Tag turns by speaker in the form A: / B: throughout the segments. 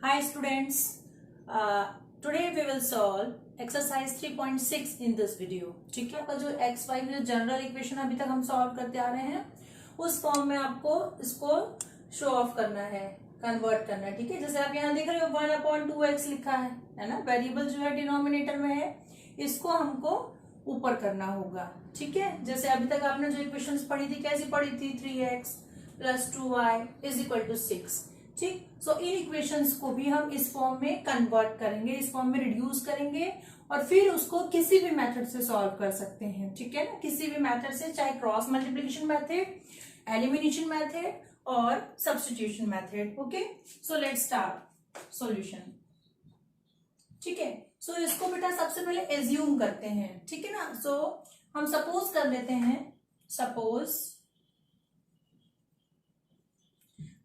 A: Hi students, today we will solve exercise 3.6 in this video. ठीक है, आपका जो x y में जो जनरल इक्वेशन अभी तक हम सॉल्व करते आ रहे हैं उस फॉर्म में आपको इसको शो ऑफ करना है, कन्वर्ट करना है. ठीक है, जैसे आप यहाँ देख रहे हो 1/2x लिखा है ना. वेरिएबल जो है डिनोमिनेटर में है, इसको हमको ऊपर करना होगा. ठीक है, जैसे अभी तक आपने जो इक्वेशंस पढ़ी थी कैसी पढ़ी थी, 3x + 2y = 6. ठीक, सो इन इक्वेशंस को भी हम इस फॉर्म में कन्वर्ट करेंगे, इस फॉर्म में रिड्यूस करेंगे और फिर उसको किसी भी मेथड से सॉल्व कर सकते हैं. ठीक है ना, किसी भी मेथड से, चाहे cross multiplication method, elimination method और substitution method. Okay, so let's start solution. ठीक है, सो इसको बेटा सबसे पहले एज्यूम करते हैं. ठीक है ना, सो हम सपोज कर लेते हैं, सपोज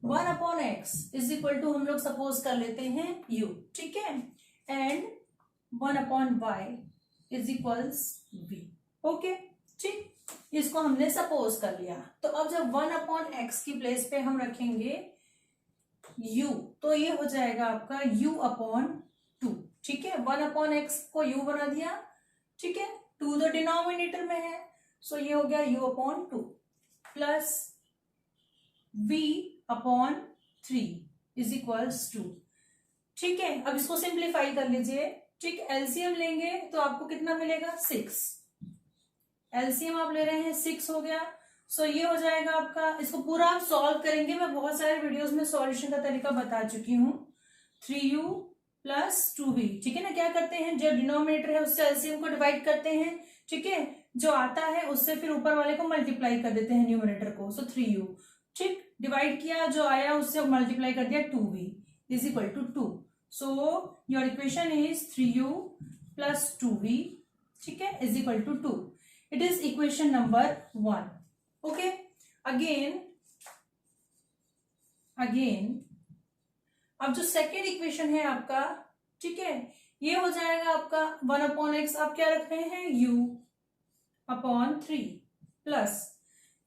A: 1/x = हम लोग सपोज कर लेते हैं u. ठीक है, एंड 1/y = v. ओके, ठीक, इसको हमने सपोज कर लिया. तो अब जब 1/x की प्लेस पे हम रखेंगे u, तो ये हो जाएगा आपका u/2. ठीक है, 1/x को u बना दिया. ठीक है, 2 तो डिनोमिनेटर में है, सो ये हो गया u/2 प्लस v/3 = 2. ठीक है, अब इसको सिंप्लीफाई कर लीजिए. ठीक, एलसीएम लेंगे तो आपको कितना मिलेगा, 6. एलसीएम आप ले रहे हैं, 6 हो गया. सो ये हो जाएगा आपका, इसको पूरा आप सॉल्व करेंगे. मैं बहुत सारे वीडियोस में सॉल्यूशन का तरीका बता चुकी हूँ. 3u + 2v. ठीक है ना, क्या करते हैं, जो डिनोमिनेटर है उससे एलसीएम को डिवाइड करते हैं. ठीक है, जो आता है उससे फिर ऊपर वाले को मल्टीप्लाई कर देते हैं, न्यूमरेटर को. सो 3u, ठीक, डिवाइड किया, जो आया उससे मल्टीप्लाई कर दिया, 2v = 2. So your equation is 3u + 2v. ठीक है, = 2. It is equation number 1. Okay, again अब जो सेकेंड इक्वेशन है आपका, ठीक है, ये हो जाएगा आपका 1/x. आप क्या रख रहे हैं, u/3 प्लस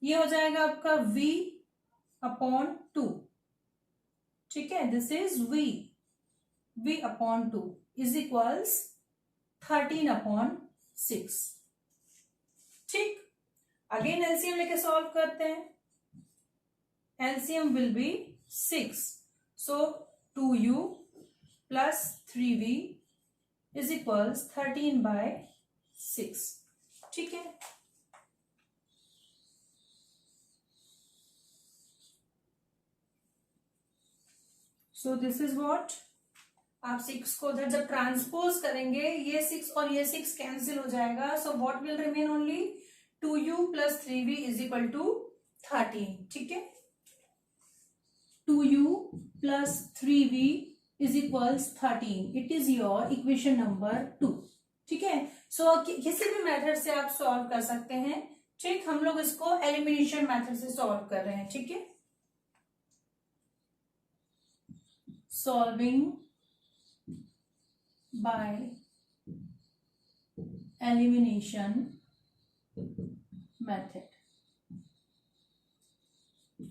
A: ये हो जाएगा आपका v/2. ठीक है, दिस इज v/2 = 13/6. ठीक, अगेन एलसीएम लेके सॉल्व करते हैं. LCM will be 6. So 2u + 3v = 13/6. ठीक है, सो दिस इज व्हाट, आप 6 को उधर जब ट्रांसपोज करेंगे, ये 6 और ये 6 कैंसिल हो जाएगा. So what will remain, only 2u + 3v = 13. ठीक है, 2u + 3v = 13. It is your equation number 2. ठीक है, सो किसी भी मेथड से आप सॉल्व कर सकते हैं. ठीक, हम लोग इसको एलिमिनेशन मेथड से सॉल्व कर रहे हैं. ठीक है, solving by elimination method.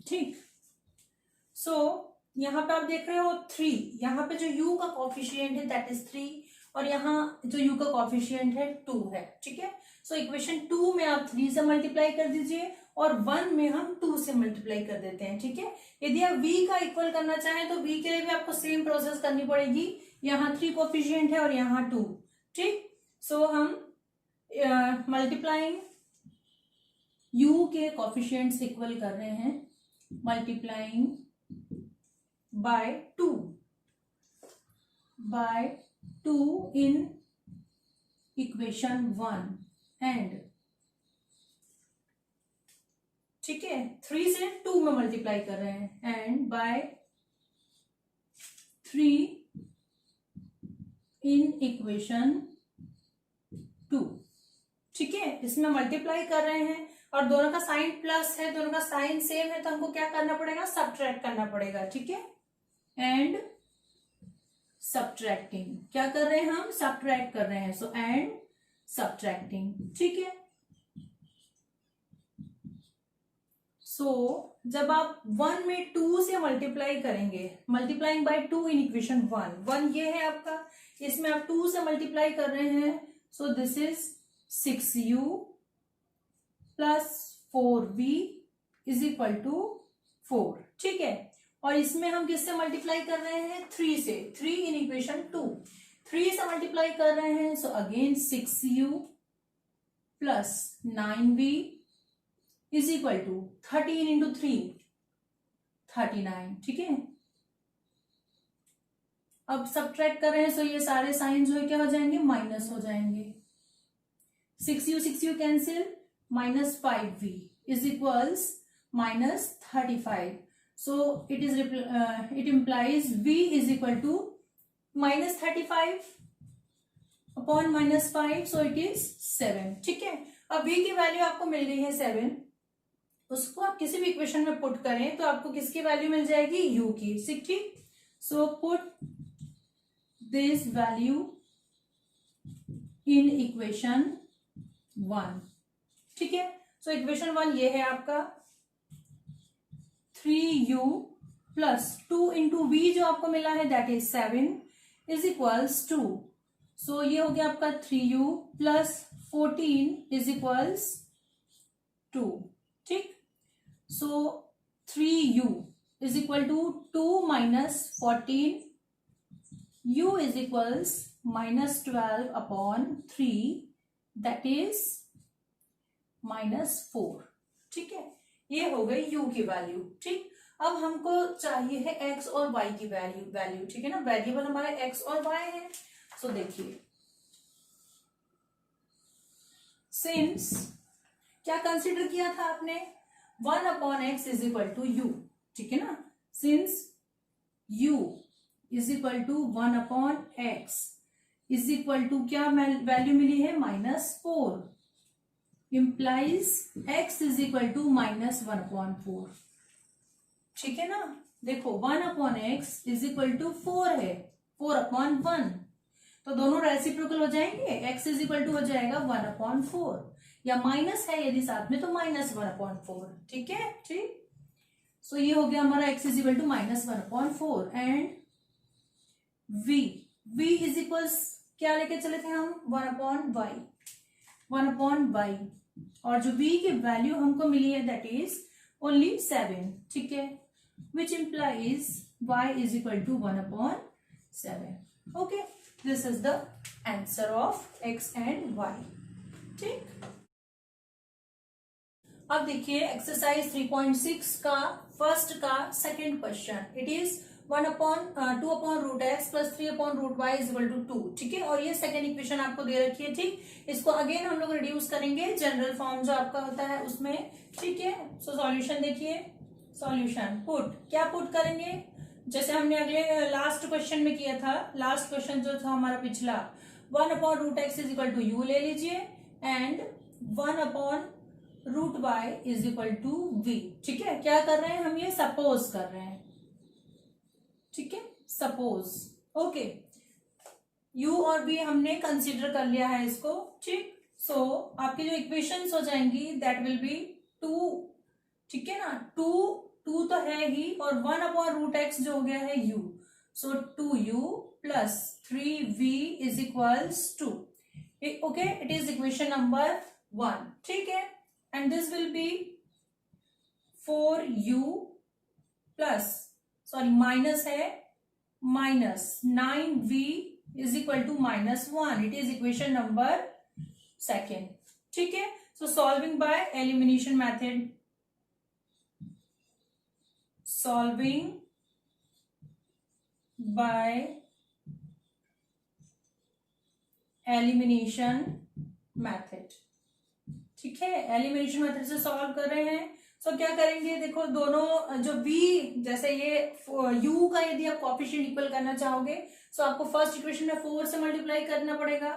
A: ठीक, सो यहां पे आप देख रहे हो 3, यहां पे जो u का कॉफिशिएंट है दैट इज 3 और यहाँ जो u का कॉफिशिएंट है 2 है. ठीक है, सो इक्वेशन 2 में आप 3 से मल्टीप्लाई कर दीजिए और 1 में हम 2 से मल्टीप्लाई कर देते हैं. ठीक है, यदि आप v का इक्वल करना चाहें तो v के लिए भी आपको सेम प्रोसेस करनी पड़ेगी. यहाँ 3 कोफिशिएंट है और यहाँ 2. ठीक, सो हम मल्टीप्लाइंग u के कोफिशिएंट्स इक्वल कर रहे हैं, multiplying by 2 in equation 1 and, ठीक है, 3 से 2 में मल्टीप्लाई कर रहे हैं, एंड बाय 3 इन इक्वेशन 2. ठीक है, इसमें मल्टीप्लाई कर रहे हैं और दोनों का साइन प्लस है, दोनों का साइन सेम है, तो हमको क्या करना पड़ेगा, सब्ट्रैक्ट करना पड़ेगा. ठीक है, एंड सब्ट्रैक्टिंग, क्या कर रहे हैं हम, सब्ट्रैक्ट कर रहे हैं. So and subtracting. ठीक है, जब आप 1 में 2 से मल्टीप्लाई करेंगे, मल्टीप्लाइंग बाय 2 इन इक्वेशन 1 ये है आपका, इसमें आप 2 से मल्टीप्लाई कर रहे हैं, so this is 6u plus 4v is equal to 4, ठीक है। और इसमें हम किससे मल्टीप्लाई कर रहे हैं, 3 से, 3 इन इक्वेशन 2, 3 से मल्टीप्लाई कर रहे हैं, so again 6u plus 9v is equal to 13 into 3 39, ठीक है। अब सब्ट्रैक्ट कर रहे हैं, सो ये सारे साइन जो है क्या हो जाएंगे, माइनस हो जाएंगे। 6u cancel, minus 5v is equals minus 35, so it implies v is equal to minus 35 upon minus 5, so it is 7, ठीक है। अब v की वैल्यू आपको मिल गई है 7, उसको आप किसी भी इक्वेशन में पुट करें तो आपको किसकी वैल्यू मिल जाएगी, u की, ठीक। So put this value in equation 1, ठीक है। सो इक्वेशन 1 ये है आपका, 3u प्लस 2 इंटू वी जो आपको मिला है दैट इज 7 इज इक्वल्स 2, सो ये हो गया आपका 3u प्लस 14 इज इक्वल्स 2, ठीक। So 3u is equal to 2 minus 14, u is equals minus 12 upon 3 that is minus 4, ठीक है। ये हो गई u की वैल्यू, ठीक। अब हमको चाहिए है x और y की वैल्यू, ठीक है ना। वेरिएबल हमारे x और y है, सो देखिए सिंस क्या कंसिडर किया था आपने, 1 upon x is equal to u, ठीक है ना। Since u is equal to 1 upon x is equal to क्या वैल्यू मिली है, -4, implies x is equal to -1 upon 4, ठीक है ना। देखो 1 upon x is equal to 4 है, 4 अपॉन 1, तो दोनों रेसिप्रोकल हो जाएंगे, x इज इक्वल टू हो जाएगा 1 अपॉन 4, या माइनस है यदि साथ में तो -1 अपॉन 4, ठीक है, ठीक। सो ये हो गया हमारा x is equal to -1 upon 4 and v is equals क्या लेके चले थे हम, 1 अपॉन y, और जो v की वैल्यू हमको मिली है दैट इज ओनली 7, ठीक है, which implies y is equal to 1 upon 7, okay. This is the answer of x and y, ठीक। अब देखिए एक्सरसाइज 3.6 का फर्स्ट का second question, it is 2 upon root x plus 3 upon root y is equal to 2, ठीक है। और ये second equation आपको दे रखी है, ठीक। इसको अगेन हम लोग रिड्यूस करेंगे जनरल फॉर्म जो आपका होता है उसमें, ठीक है। सो सॉल्यूशन देखिए, सॉल्यूशन क्या पुट करेंगे, जैसे हमने अगले लास्ट क्वेश्चन में किया था, लास्ट क्वेश्चन जो था हमारा पिछला, 1 upon root x is equal to u ले लीजिए and 1 upon root y is equal to v, ठीक है। क्या कर रहे हैं हम, ये सपोज कर रहे हैं, ठीक है, सपोज, ओके। u और v हमने कंसीडर कर लिया है इसको, ठीक। सो आपकी जो इक्वेशंस हो जाएंगी दैट विल बी 2, ठीक है ना, 2 तो है ही, और 1 अपॉन रूट एक्स जो हो गया है u, so 2u plus 3v is equals 2, okay. It is equation number 1, ठीक है। And this will be 4u plus, sorry minus है, minus 9v is equal to -1, it is equation number second, ठीक है। So solving by elimination method, solving by elimination method, ठीक है। Elimination method से solve कर रहे हैं, सो क्या करेंगे, देखो दोनों जो v, जैसे ये u का यदि आप कोएफिशिएंट इक्वल करना चाहोगे सो आपको फर्स्ट इक्वेशन में 4 से मल्टीप्लाई करना पड़ेगा,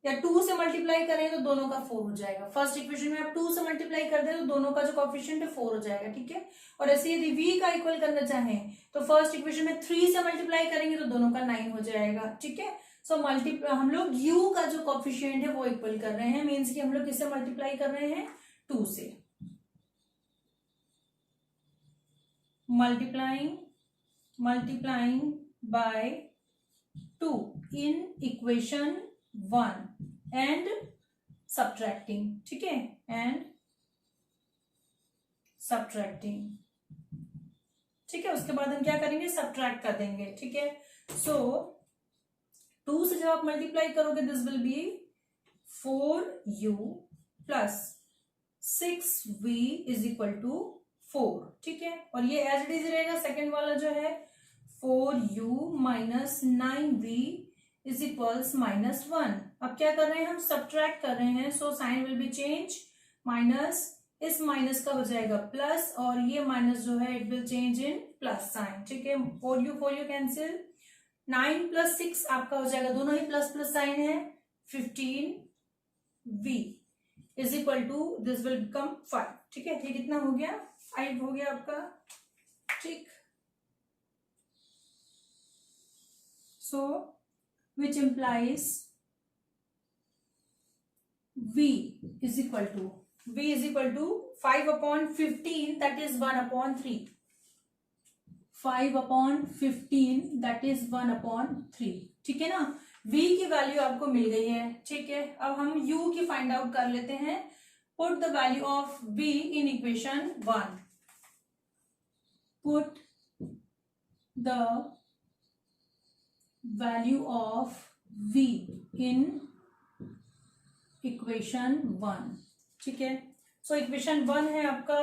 A: या 2 से मल्टीप्लाई करें तो दोनों का 4 हो जाएगा। फर्स्ट इक्वेशन में आप 2 से मल्टीप्लाई कर दें तो दोनों का जो कोएफिशिएंट है 4 हो जाएगा, ठीक है। और ऐसे यदि v का इक्वल करना चाहें तो फर्स्ट इक्वेशन में 3 से मल्टीप्लाई करेंगे तो दोनों का 9 हो जाएगा, ठीक है। सो हम लोग u का जो कोएफिशिएंट है वो इक्वल कर रहे हैं, मीन्स कि हम लोग किससे मल्टीप्लाई कर रहे हैं, 2 से, multiplying by 2 in equation 1 and subtracting, ठीक है, and subtracting, ठीक है। उसके बाद हम क्या करेंगे, सब्ट्रैक्ट कर देंगे, ठीक है। सो 2 से जब आप मल्टीप्लाई करोगे this will be 4u plus 6v is equal to 4, ठीक है। और ये एज इट इज रहेगा, सेकेंड वाला जो है 4u minus 9v is equals -1। अब क्या कर रहे हैं, हम सब्ट्रैक्ट कर रहे हैं, so sine will be change, minus, इस माइनस का हो जाएगा प्लस, और ये माइनस जो है it will change in plus sign, ठीक है। 4u कैंसिल, 9 प्लस 6 आपका हो जाएगा, दोनों ही प्लस प्लस साइन है, 15v is equal to this will become 5, ठीक है। ये कितना हो गया, 5 हो गया आपका, ठीक। So which implies v is equal to 5/15, that is 1/3, 5/15 that is 1/3, ठीक है ना। v की वैल्यू आपको मिल गई है, ठीक है। अब हम u की फाइंड आउट कर लेते हैं। Put the value of v in equation 1, put the value of v in equation 1, ठीक है। सो इक्वेशन 1 है आपका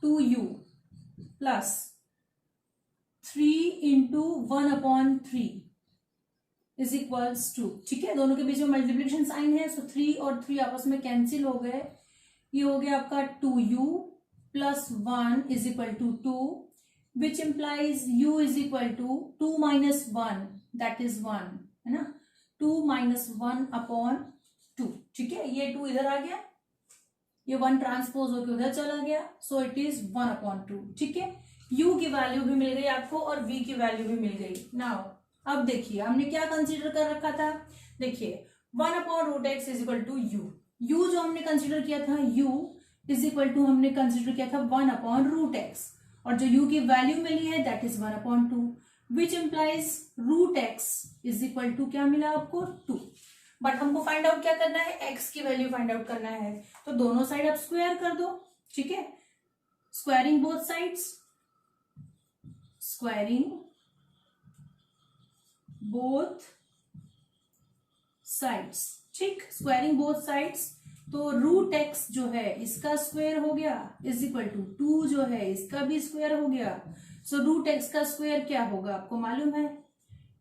A: 2u plus 3 into 1/3 is equals to, ठीक है। दोनों के बीच में मल्टीप्लिकेशन साइन है, सो 3 और 3 आपस में कैंसिल हो गए, ये हो गया आपका 2u plus 1 is equal to 2, which implies u is equal to 2 minus 1 that is 1, है ना, 2 माइनस 1/2, ठीक है। ये 2 इधर आ गया, ये 1 ट्रांसपोज होकर उधर चला गया, सो इट इज 1/2, ठीक है। u की वैल्यू भी मिल गई आपको और v की वैल्यू भी मिल गई। नाउ अब देखिए हमने क्या कंसीडर कर रखा था, देखिए 1/√x is equal to u जो हमने कंसीडर किया था, u इज इक्वल टू हमने कंसीडर किया था 1/√x, और जो u की वैल्यू मिली है that is 1/2, which implies √x is equal to क्या मिला आपको 2। बट हमको फाइंड आउट क्या करना है, x की वैल्यू फाइंड आउट करना है, तो दोनों साइड आप स्क्वायर कर दो, ठीक है। Squaring both sides, squaring both sides, ठीक, स्क्वायरिंग बोथ साइड्स। तो √x जो है इसका स्क्वायर हो गया इज इक्वल टू 2 जो है इसका भी स्क्वायर हो गया, सो √x का स्क्वायर क्या होगा आपको मालूम है,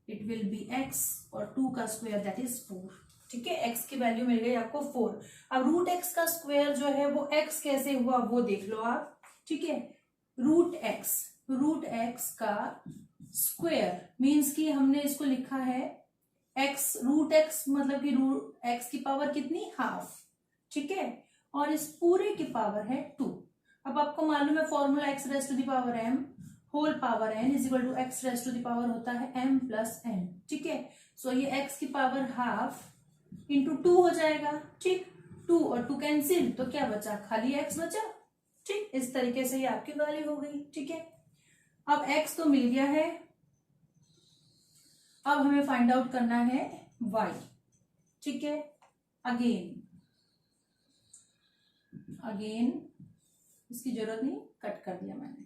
A: इट विल बी x, और 2 का स्क्वायर दैट इज 4, ठीक है। x की वैल्यू मिल गई आपको 4। अब √x का स्क्वायर जो है वो x कैसे हुआ वो देख लो आप, ठीक है। √x का स्क्वायर मीन्स कि हमने इसको लिखा है x, √x मतलब कि x की पावर कितनी, हाफ, ठीक है, और इस पूरे की पावर है 2। अब आपको मालूम है formula x raise to the power m whole power n is equal to x raise to the power होता है m प्लस n, ठीक है। सो ये x की पावर हाफ इंटू 2 हो जाएगा, ठीक, 2 और 2 कैंसिल, तो क्या बचा, खाली x बचा, ठीक। इस तरीके से ये आपकी वैल्यू हो गई, ठीक है। अब x तो मिल गया है, अब हमें फाइंड आउट करना है y, ठीक है। अगेन इसकी जरूरत नहीं, कट कर दिया मैंने।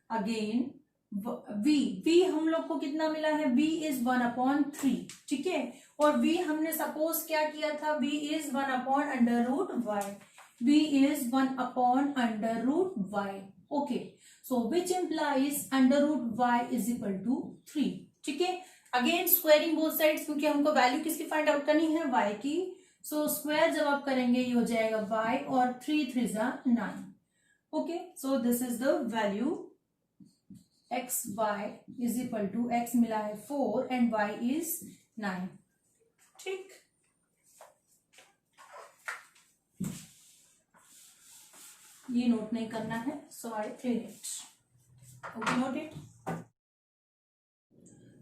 A: अगेन v हम लोग को कितना मिला है, v इज 1/3, ठीक है। और v हमने सपोज क्या किया था, v is 1/√y, v is 1/√y, okay. So which implies √y is equal to 3, ठीक है। अगेन स्क्वायरिंग बोथ साइड्स, क्योंकि हमको वैल्यू किसकी फाइंड आउट करनी है, y की, सो स्क्वायर जब आप करेंगे ये हो जाएगा y, और 3 3 9, okay. So this is the value x y is equal to, x मिला है 4 एंड y इज 9, ठीक। ये नोट नहीं करना है, so I clear it, okay, note it.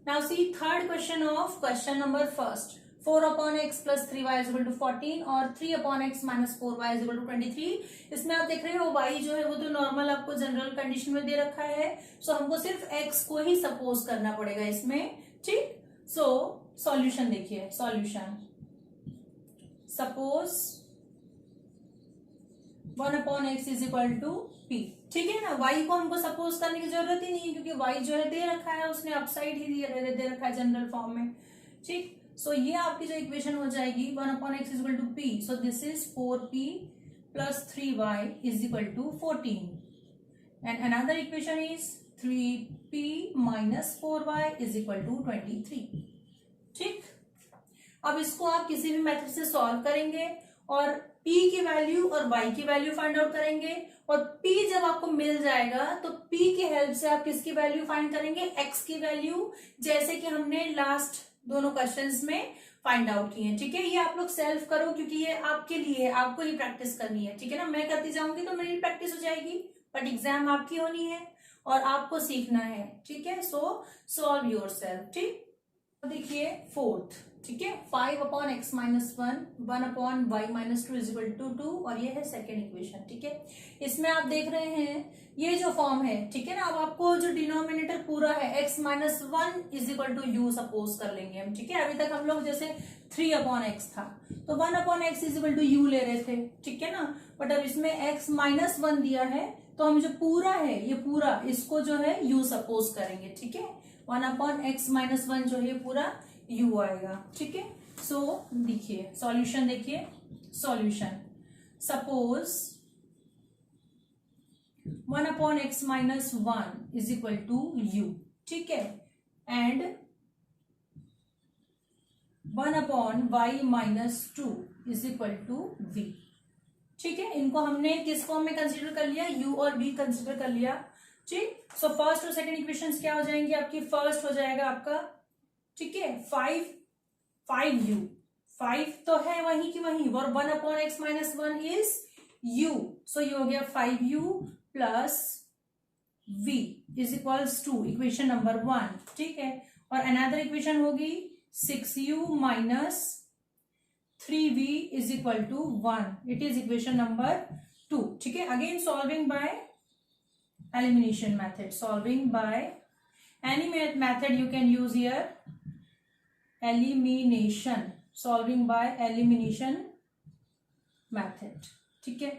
A: Now see third question of question number first, 4 upon x plus 3y is equal to 14 और 3 upon x minus 4y is equal to 23। इसमें आप देख रहे हो y जो है वो तो नॉर्मल आपको जनरल कंडीशन में दे रखा है, सो हमको सिर्फ x को ही सपोज करना पड़ेगा इसमें, ठीक। सो सॉल्यूशन देखिए, solution suppose 1 upon x is equal to p, ठीक है ना। y को हमको सपोज करने की जरूरत ही नहीं है क्योंकि y जो है दे रखा है, उसने अपसाइड ही दे रखा है जनरल फॉर्म में, ठीक। सो ये आपकी जो इक्वेशन हो जाएगी 1 upon x is equal to p, so this is 4p plus 3y is equal to 14 and another equation is 3p minus 4y is equal to 23, ठीक। अब इसको आप किसी भी मेथड से सॉल्व करेंगे और p की वैल्यू और y की वैल्यू फाइंड आउट करेंगे, और p जब आपको मिल जाएगा तो p की हेल्प से आप किसकी वैल्यू फाइंड करेंगे, x की वैल्यू, जैसे कि हमने लास्ट दोनों क्वेश्चंस में फाइंड आउट किए हैं, ठीक है। ये आप लोग सेल्फ करो क्योंकि ये आपके लिए है, आपको ही प्रैक्टिस करनी है, ठीक है ना। मैं करती जाऊंगी तो मेरी प्रैक्टिस हो जाएगी, बट एग्जाम आपकी होनी है और आपको सीखना है, ठीक है। सो सॉल्व योरसेल्फ, ठीक। देखिए फोर्थ, ठीक है, 5 upon x minus 1 upon y minus 2 is equal to 2 और ये है सेकेंड इक्वेशन, ठीक है। इसमें आप देख रहे हैं ये जो फॉर्म है, ठीक है ना। अब आपको जो डिनोमिनेटर पूरा है x minus 1 is equal to u suppose कर लेंगे हम, ठीक है। अभी तक हम लोग जैसे 3 अपॉन एक्स था तो 1 upon x is equal to u ले रहे थे, ठीक है ना। बट अब इसमें x माइनस 1 दिया है तो हम जो पूरा है ये पूरा इसको जो है u सपोज करेंगे, ठीक है। 1 अपॉन एक्स माइनस 1 जो है पूरा u आएगा, ठीक है। सो देखिए सॉल्यूशन, देखिए solution suppose 1 upon x minus 1 is equal to u, ठीक है, and 1 upon y minus 2 is equal to v, ठीक है। इनको हमने किस फॉर्म में कंसीडर कर लिया, u और v कंसीडर कर लिया, ठीक। सो फर्स्ट और सेकंड इक्वेशंस क्या हो जाएंगे आपकी, फर्स्ट हो जाएगा आपका, ठीक है, 5u, 5 तो है वही की वही, और 1 upon x minus 1 is u, so ये हो गया 5u plus v is equals to equation number 1, ठीक है। और अनदर इक्वेशन होगी 6u minus 3v is equal to 1, it is equation number 2, ठीक है। Again solving by elimination method, solving by any method you can use here, elimination, solving by elimination method, ठीक है।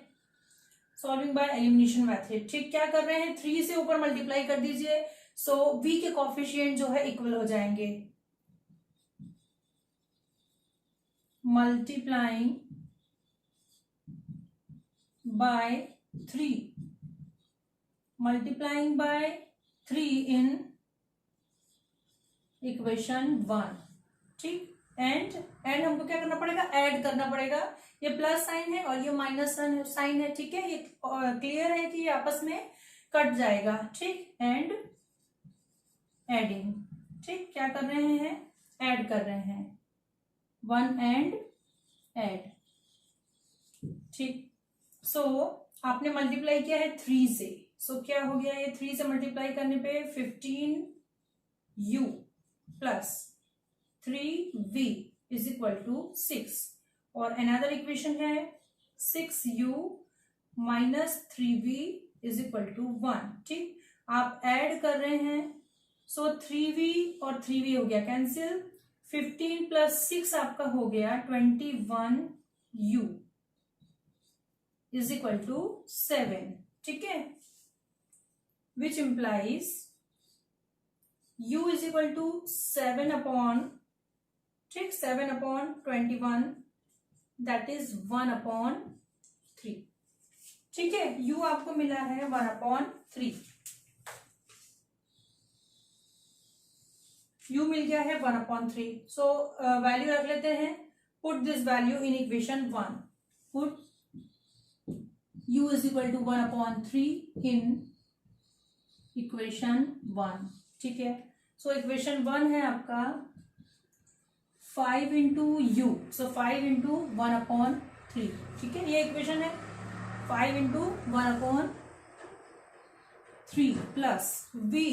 A: solving by elimination method, ठीक। क्या कर रहे हैं, 3 से ऊपर मल्टीप्लाई कर दीजिए, सो v के कोफिशिएंट जो है इक्वल हो जाएंगे, multiplying by 3, multiplying by 3 in equation 1, ठीक। एंड हमको क्या करना पड़ेगा, ऐड करना पड़ेगा, ये प्लस साइन है और ये माइनस साइन है, ठीक है। ये क्लियर है कि ये आपस में कट जाएगा, ठीक। एंड एडिंग, ठीक, क्या कर रहे हैं, ऐड कर रहे हैं, 1 एंड ऐड, ठीक। सो आपने मल्टीप्लाई किया है 3 से, सो क्या हो गया, ये 3 से मल्टीप्लाई करने पे 15u plus 3v is equal to 6, और अनदर इक्वेशन है 6u minus 3v is equal to 1, ठीक। आप ऐड कर रहे हैं, सो 3v और 3v हो गया कैंसिल, 15 प्लस 6 आपका हो गया 21u इज इक्वल टू 7, ठीक है। which implies u is equal to 7 upon, ठीक, 7 upon 21, that is 1 upon 3, ठीक है। u आपको मिला है 1 upon 3, u मिल गया है 1 upon 3, सो वैल्यू रख लेते हैं, put this value in equation 1, put u is equal to 1 upon 3 in equation 1, ठीक है। सो इक्वेशन 1 है आपका 5 into u, so 5 into 1 upon 3, ठीक है। ये इक्वेशन है 5 इंटू 1 अपॉन 3 प्लस v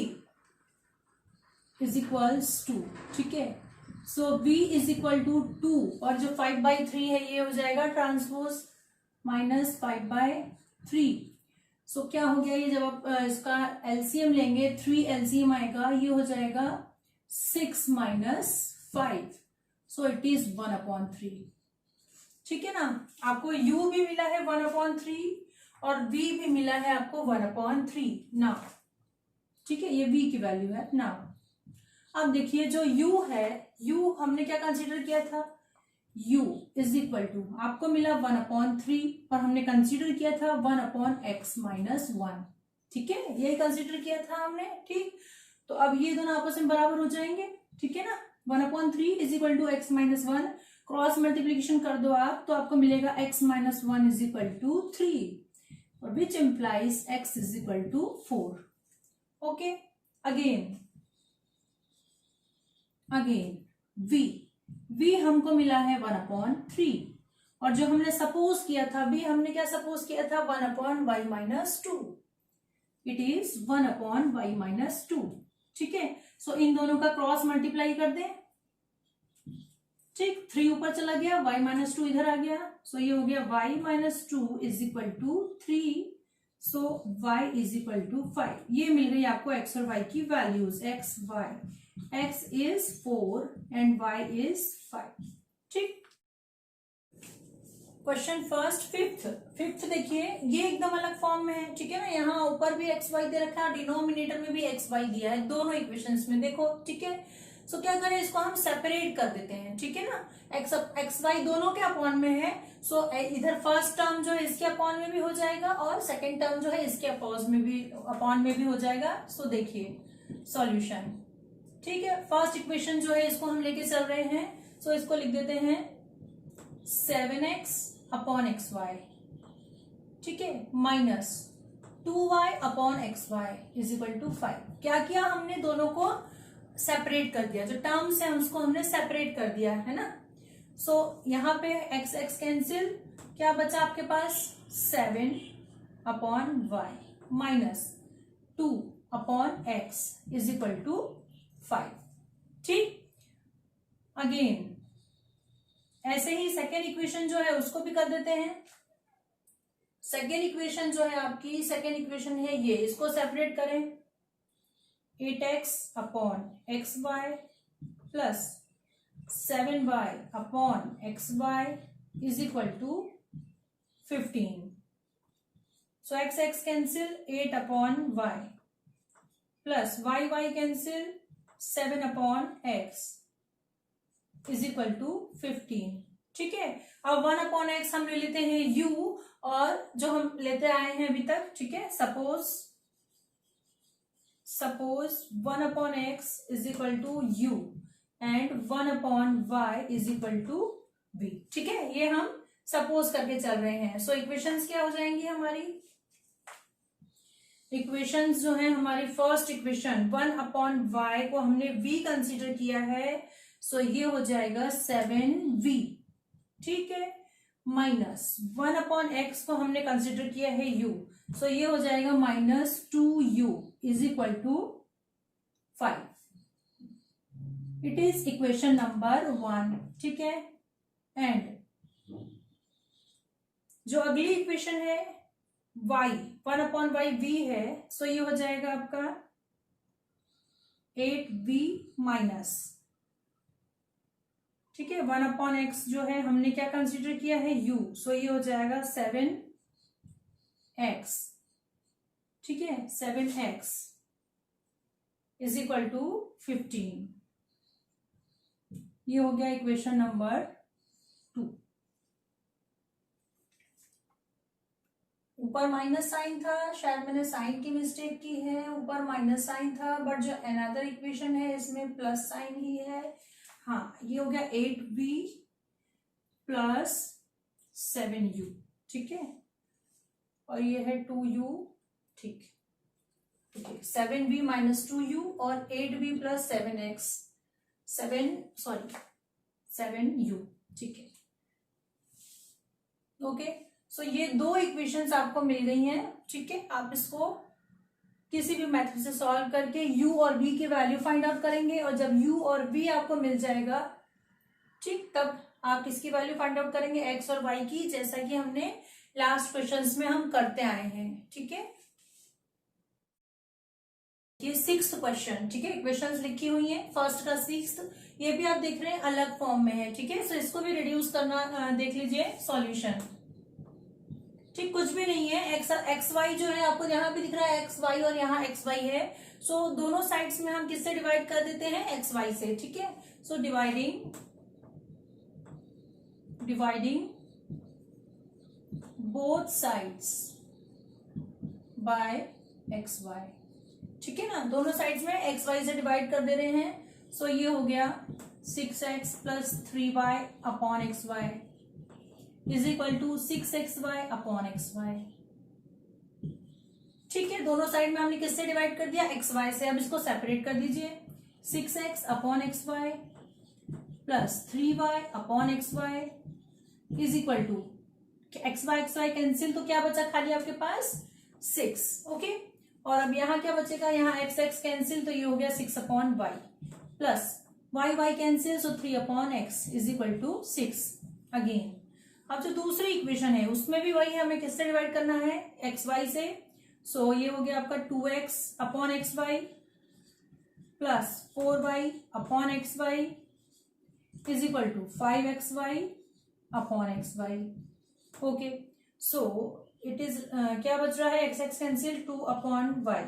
A: इज इक्वल्स टू, ठीक है, so v is equal to 2 और जो 5/3 है ये हो जाएगा ट्रांसपोज -5/3। सो क्या हो गया, ये जब आप इसका एलसीएम लेंगे 3 एलसीएम आएगा, ये हो जाएगा 6 - 5, सो इट इज 1/3। ठीक है ना, आपको u भी मिला है 1/3 और v भी मिला है आपको 1/3 ना। ठीक है, ये v की वैल्यू है ना। अब देखिए जो u है, u हमने क्या कंसीडर किया था, u इज इक्वल टू आपको मिला 1/3 और हमने कंसीडर किया था 1/x - 1। ठीक है, यही कंसीडर किया था हमने। ठीक, तो अब ये दोनों आपस में बराबर हो जाएंगे। ठीक है ना, 1/3 is equal to x - 1, cross multiplication कर दो आप तो आपको मिलेगा x - 1 इज इक्वल टू 3 और which implies x is equal to 4। Okay, again v हमको मिला है 1/3 और जो हमने सपोज किया था v, हमने क्या सपोज किया था 1/y - 2, इट इज 1/y - 2। ठीक है, सो इन दोनों का क्रॉस मल्टीप्लाई कर दें। ठीक, 3 ऊपर चला गया, y - 2 इधर आ गया, सो ये हो गया y - 2 is equal to 3, so y is equal to 5। ये मिल गई आपको x और y की values, x is 4 and y is 5। ठीक, क्वेश्चन फर्स्ट फिफ्थ देखिए, ये एकदम अलग फॉर्म में है। ठीक है ना, यहाँ ऊपर भी एक्स वाई दे रखा है, डिनोमिनेटर में भी एक्स वाई दिया है दोनों इक्वेशंस में, देखो। ठीक है, सो क्या करें, इसको हम सेपरेट कर देते हैं। ठीक है ना, एक्स वाई दोनों के अपॉन में है, सो इधर फर्स्ट टर्म जो है इसके अपॉन में भी हो जाएगा और सेकेंड टर्म जो है इसके अपॉन में भी हो जाएगा। सो देखिए सॉल्यूशन। ठीक है, फर्स्ट इक्वेशन जो है इसको हम लेके चल रहे हैं, सो इसको लिख देते हैं 7x अपॉन एक्स वाई। ठीक है, minus 2y upon x y is equal to 5। क्या किया हमने, दोनों को सेपरेट कर दिया, जो टर्म्स है उसको हमने सेपरेट कर दिया है ना। सो यहाँ पे x x कैंसिल, क्या बचा आपके पास 7 upon y minus 2 upon x is equal to 5। ठीक, अगेन ऐसे ही सेकेंड इक्वेशन जो है उसको भी कर देते हैं। सेकेंड इक्वेशन जो है आपकी, सेकेंड इक्वेशन है ये, इसको सेपरेट करें 8x upon x y plus 7y upon x y is equal to 15। So x x cancel, 8 upon y plus y cancel, 7 upon x is equal to 15। ठीक है, अब 1/x हम ले लेते हैं u और जो हम लेते आए हैं अभी तक। ठीक है, suppose 1/x is equal to u and 1/y is equal to v। ठीक है, ये हम सपोज करके चल रहे हैं। सो इक्वेशंस क्या हो जाएंगी हमारी, इक्वेशंस जो है हमारी, फर्स्ट इक्वेशन 1/y को हमने v कंसीडर किया है, सो ये हो जाएगा 7v। ठीक है, माइनस 1/x को हमने कंसीडर किया है u, सो ये हो जाएगा -2u is equal to 5। It is equation number 1। ठीक है, एंड जो अगली इक्वेशन है y 1/y v है, सो ये हो जाएगा आपका 8v माइनस, ठीक है, 1/x जो है हमने क्या कंसीडर किया है u, सो ये हो जाएगा 7x। ठीक है, 7x इज इक्वल टू 15। ये हो गया इक्वेशन नंबर 2। ऊपर माइनस साइन था, शायद मैंने साइन की मिस्टेक की है, ऊपर माइनस साइन था, बट जो अनदर इक्वेशन है इसमें प्लस साइन ही है। हाँ, ये हो गया 8v प्लस 7u। ठीक है, और ये है 2u। ठीक, 7v माइनस 2u और 8v प्लस 7u। ठीक है, ओके। सो ये दो इक्वेशंस आपको मिल गई हैं। ठीक है, आप इसको किसी भी मेथड से सॉल्व करके u और v की वैल्यू फाइंड आउट करेंगे, और जब u और v आपको मिल जाएगा, ठीक, तब आप किसकी वैल्यू फाइंड आउट करेंगे, x और y की, जैसा कि हमने लास्ट क्वेश्चंस में हम करते आए हैं। ठीक है, ये 6th क्वेश्चन, ठीक है, इक्वेशंस लिखी हुई हैं, फर्स्ट का 6th, ये भी आप देख रहे हैं अलग फॉर्म में है। ठीक है, सो इसको भी रिड्यूस करना देख लीजिए सॉल्यूशन। ठीक, कुछ भी नहीं है, एक्स वाई जो है आपको यहाँ भी दिख रहा है एक्स वाई, और यहाँ एक्स वाई है। सो दोनों साइड्स में हम किससे डिवाइड कर देते हैं, एक्स वाई से। ठीक है, so dividing both sides by x y. ठीक है ना, दोनों साइड्स में एक्स वाई से डिवाइड कर दे रहे हैं। सो ये हो गया 6x plus 3y upon x y is equal to 6xy upon x y. ठीक है, दोनों साइड में हमने किससे डिवाइड कर दिया, एक्स वाई से। अब इसको सेपरेट कर दीजिए, 6x upon x y plus 3y upon x y is equal to x y cancel, तो क्या बचा खाली आपके पास 6। ओके, और अब यहाँ क्या बचेगा, यहाँ x कैंसिल, तो ये हो गया 6 upon y plus y cancel, so 3 upon x is equal to 6 again. अब जो दूसरी इक्वेशन है उसमें भी वही हमें किससे डिवाइड करना है, एक्स वाई से। सो ये हो गया आपका 2x upon x y plus 4y upon x y is equal to 5xy upon x y. Okay, so it is क्या बच रहा है, x cancel 2 upon y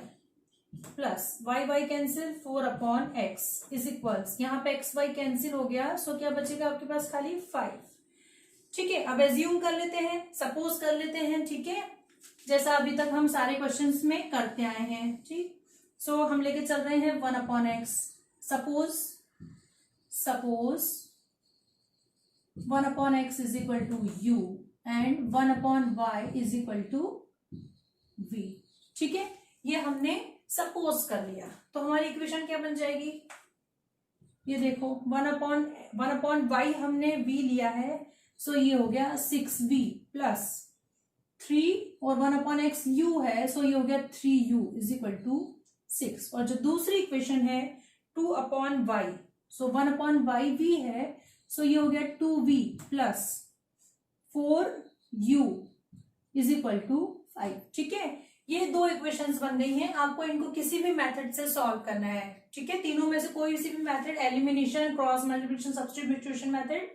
A: plus y cancel 4 upon x is equals, यहाँ पे x y cancel हो गया, सो क्या बचेगा आपके पास खाली 5। ठीक है, अब एज्यूम कर लेते हैं, सपोज कर लेते हैं। ठीक है, जैसा अभी तक हम सारे क्वेश्चंस में करते आए हैं। ठीक, सो हम लेके चल रहे हैं 1 upon x. Suppose 1 upon x is equal to u and 1 upon y is equal to v. ठीक है, ये हमने सपोज कर लिया, तो हमारी इक्वेशन क्या बन जाएगी, ये देखो 1 अपॉन वाई हमने v लिया है, सो ये हो गया 6v प्लस 3 और 1 अपॉन एक्स यू है, सो ये हो गया 3u इज इक्वल टू 6। और जो दूसरी इक्वेशन है 2 अपॉन वाई, सो 1 अपॉन वाई v है, सो ये हो गया 2v plus 4u is equal to 5। ठीक है, ये दो इक्वेशंस बन गई हैं, आपको इनको किसी भी मेथड से सॉल्व करना है। ठीक है, तीनों में से कोई सी भी method, elimination, cross multiplication, substitution method,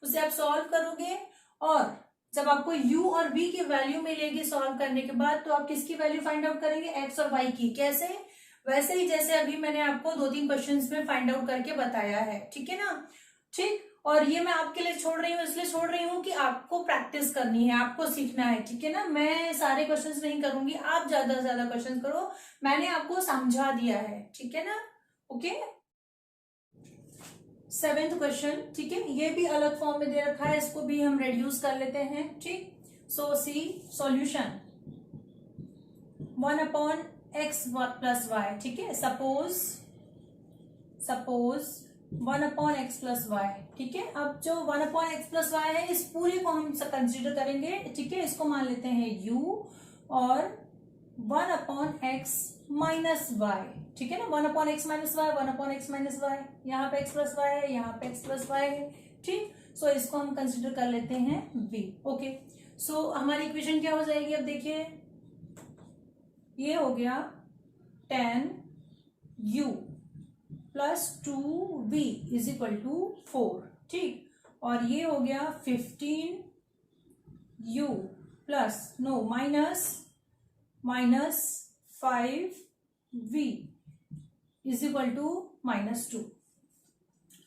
A: उसे आप सॉल्व करोगे, और जब आपको u और v की वैल्यू मिलेगी सॉल्व करने के बाद, तो आप किसकी वैल्यू फाइंड आउट करेंगे, x और y की। कैसे, वैसे ही जैसे अभी मैंने आपको 2-3 क्वेश्चंस में फाइंड आउट करके बताया है। ठीक है ना, ठीक, और ये मैं आपके लिए छोड़ रही हूँ, इसलिए छोड़ रही हूँ कि आपको प्रैक्टिस करनी है, आपको सीखना है। ठीक है ना, मैं सारे क्वेश्चंस नहीं करूंगी, आप ज्यादा से ज्यादा क्वेश्चंस करो, मैंने आपको समझा दिया है। ठीक है ना, ओके। 7th क्वेश्चन, ठीक है, ये भी अलग फॉर्म में दे रखा है, इसको भी हम रेड्यूस कर लेते हैं। ठीक, so see solution 1 upon x plus y. ठीक है, suppose 1 upon x plus y. ठीक है, अब जो 1 अपॉन एक्स प्लस वाई है, इस पूरे को हम कंसिडर करेंगे। ठीक है, इसको मान लेते हैं u, और 1 अपॉन एक्स माइनस वाई। ठीक है ना, 1 upon x minus y, 1 upon x minus y, यहाँ पे एक्स प्लस वाई है, यहाँ पे एक्स प्लस वाई है। ठीक, सो इसको हम कंसिडर कर लेते हैं v। ओके, सो हमारी इक्वेशन क्या हो जाएगी, अब देखिए, ये हो गया 10u plus 2v is equal to 4। ठीक, और ये हो गया 15u plus minus 5v is equal to -2।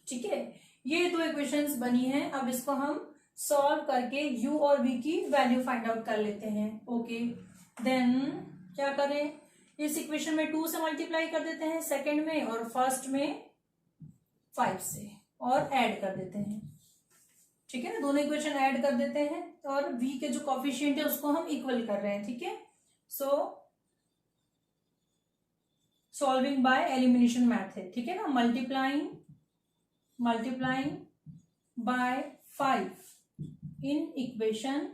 A: ठीक है, ये दो इक्वेशंस बनी हैं। अब इसको हम सॉल्व करके u और v की वैल्यू फाइंड आउट कर लेते हैं। ओके, देन क्या करें, इस इक्वेशन में 2 से मल्टीप्लाई कर देते हैं सेकंड में, और फर्स्ट में 5 से, और ऐड कर देते हैं। ठीक है ना, दोनों इक्वेशन ऐड कर देते हैं, और v के जो कोफिशिएंट है उसको हम इक्वल कर रहे हैं। ठीक है, so solving by elimination method. ठीक है ना, multiplying by 5 in equation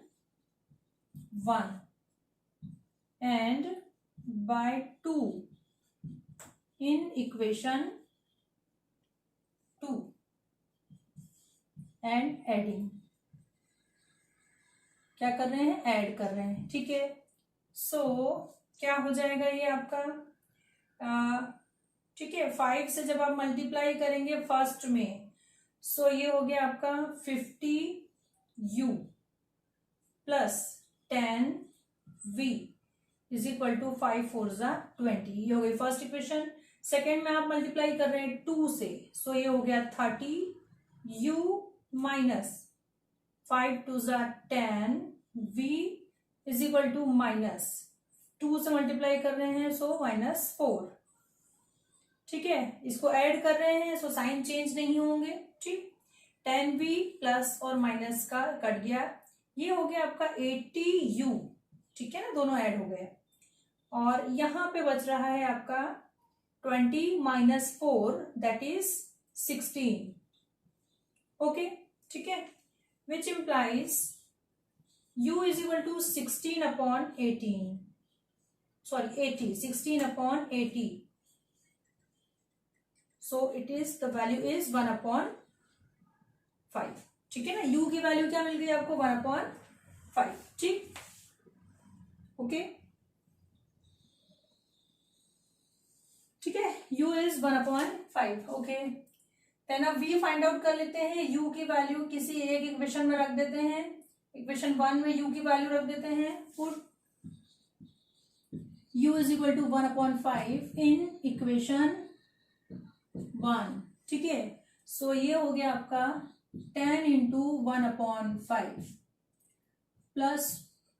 A: 1 and by 2 in equation 2 and adding, क्या कर रहे हैं, ऐड कर रहे हैं, ठीक है। सो क्या हो जाएगा ये आपका, ठीक है, 5 से जब आप मल्टीप्लाई करेंगे फर्स्ट में, सो ये हो गया आपका 50u plus 10v is equal to 5 4 जा 20। ये हो गई फर्स्ट इक्वेशन। सेकेंड में आप मल्टीप्लाई कर रहे हैं 2 से, सो ये हो गया 30u माइनस 5 2 जा 10v is equal to minus 2 से मल्टीप्लाई कर रहे हैं, सो माइनस 4, ठीक है। इसको ऐड कर रहे हैं, सो साइन चेंज नहीं होंगे, ठीक। 10v प्लस और माइनस का कट गया, ये हो गया आपका 80u, ठीक है ना, दोनों ऐड हो गए। और यहां पे बच रहा है आपका 20 माइनस 4 दैट इज 16, ओके, ठीक है। Which implies u is equal to 16 upon 18, sorry 80, 16 upon 80, so it is the value is 1 upon 5, ठीक है ना। u की वैल्यू क्या मिल गई आपको, 1 अपॉन 5, ठीक, ओके, ठीक है। u इज 1 अपॉन 5, ओके। देन अब v फाइंड आउट कर लेते हैं। u की वैल्यू किसी एक इक्वेशन में रख देते हैं, इक्वेशन 1 में u की वैल्यू रख देते हैं, put u is equal to 1 upon 5 in equation 1, ठीक है। सो ये हो गया आपका 10 into 1 upon 5 plus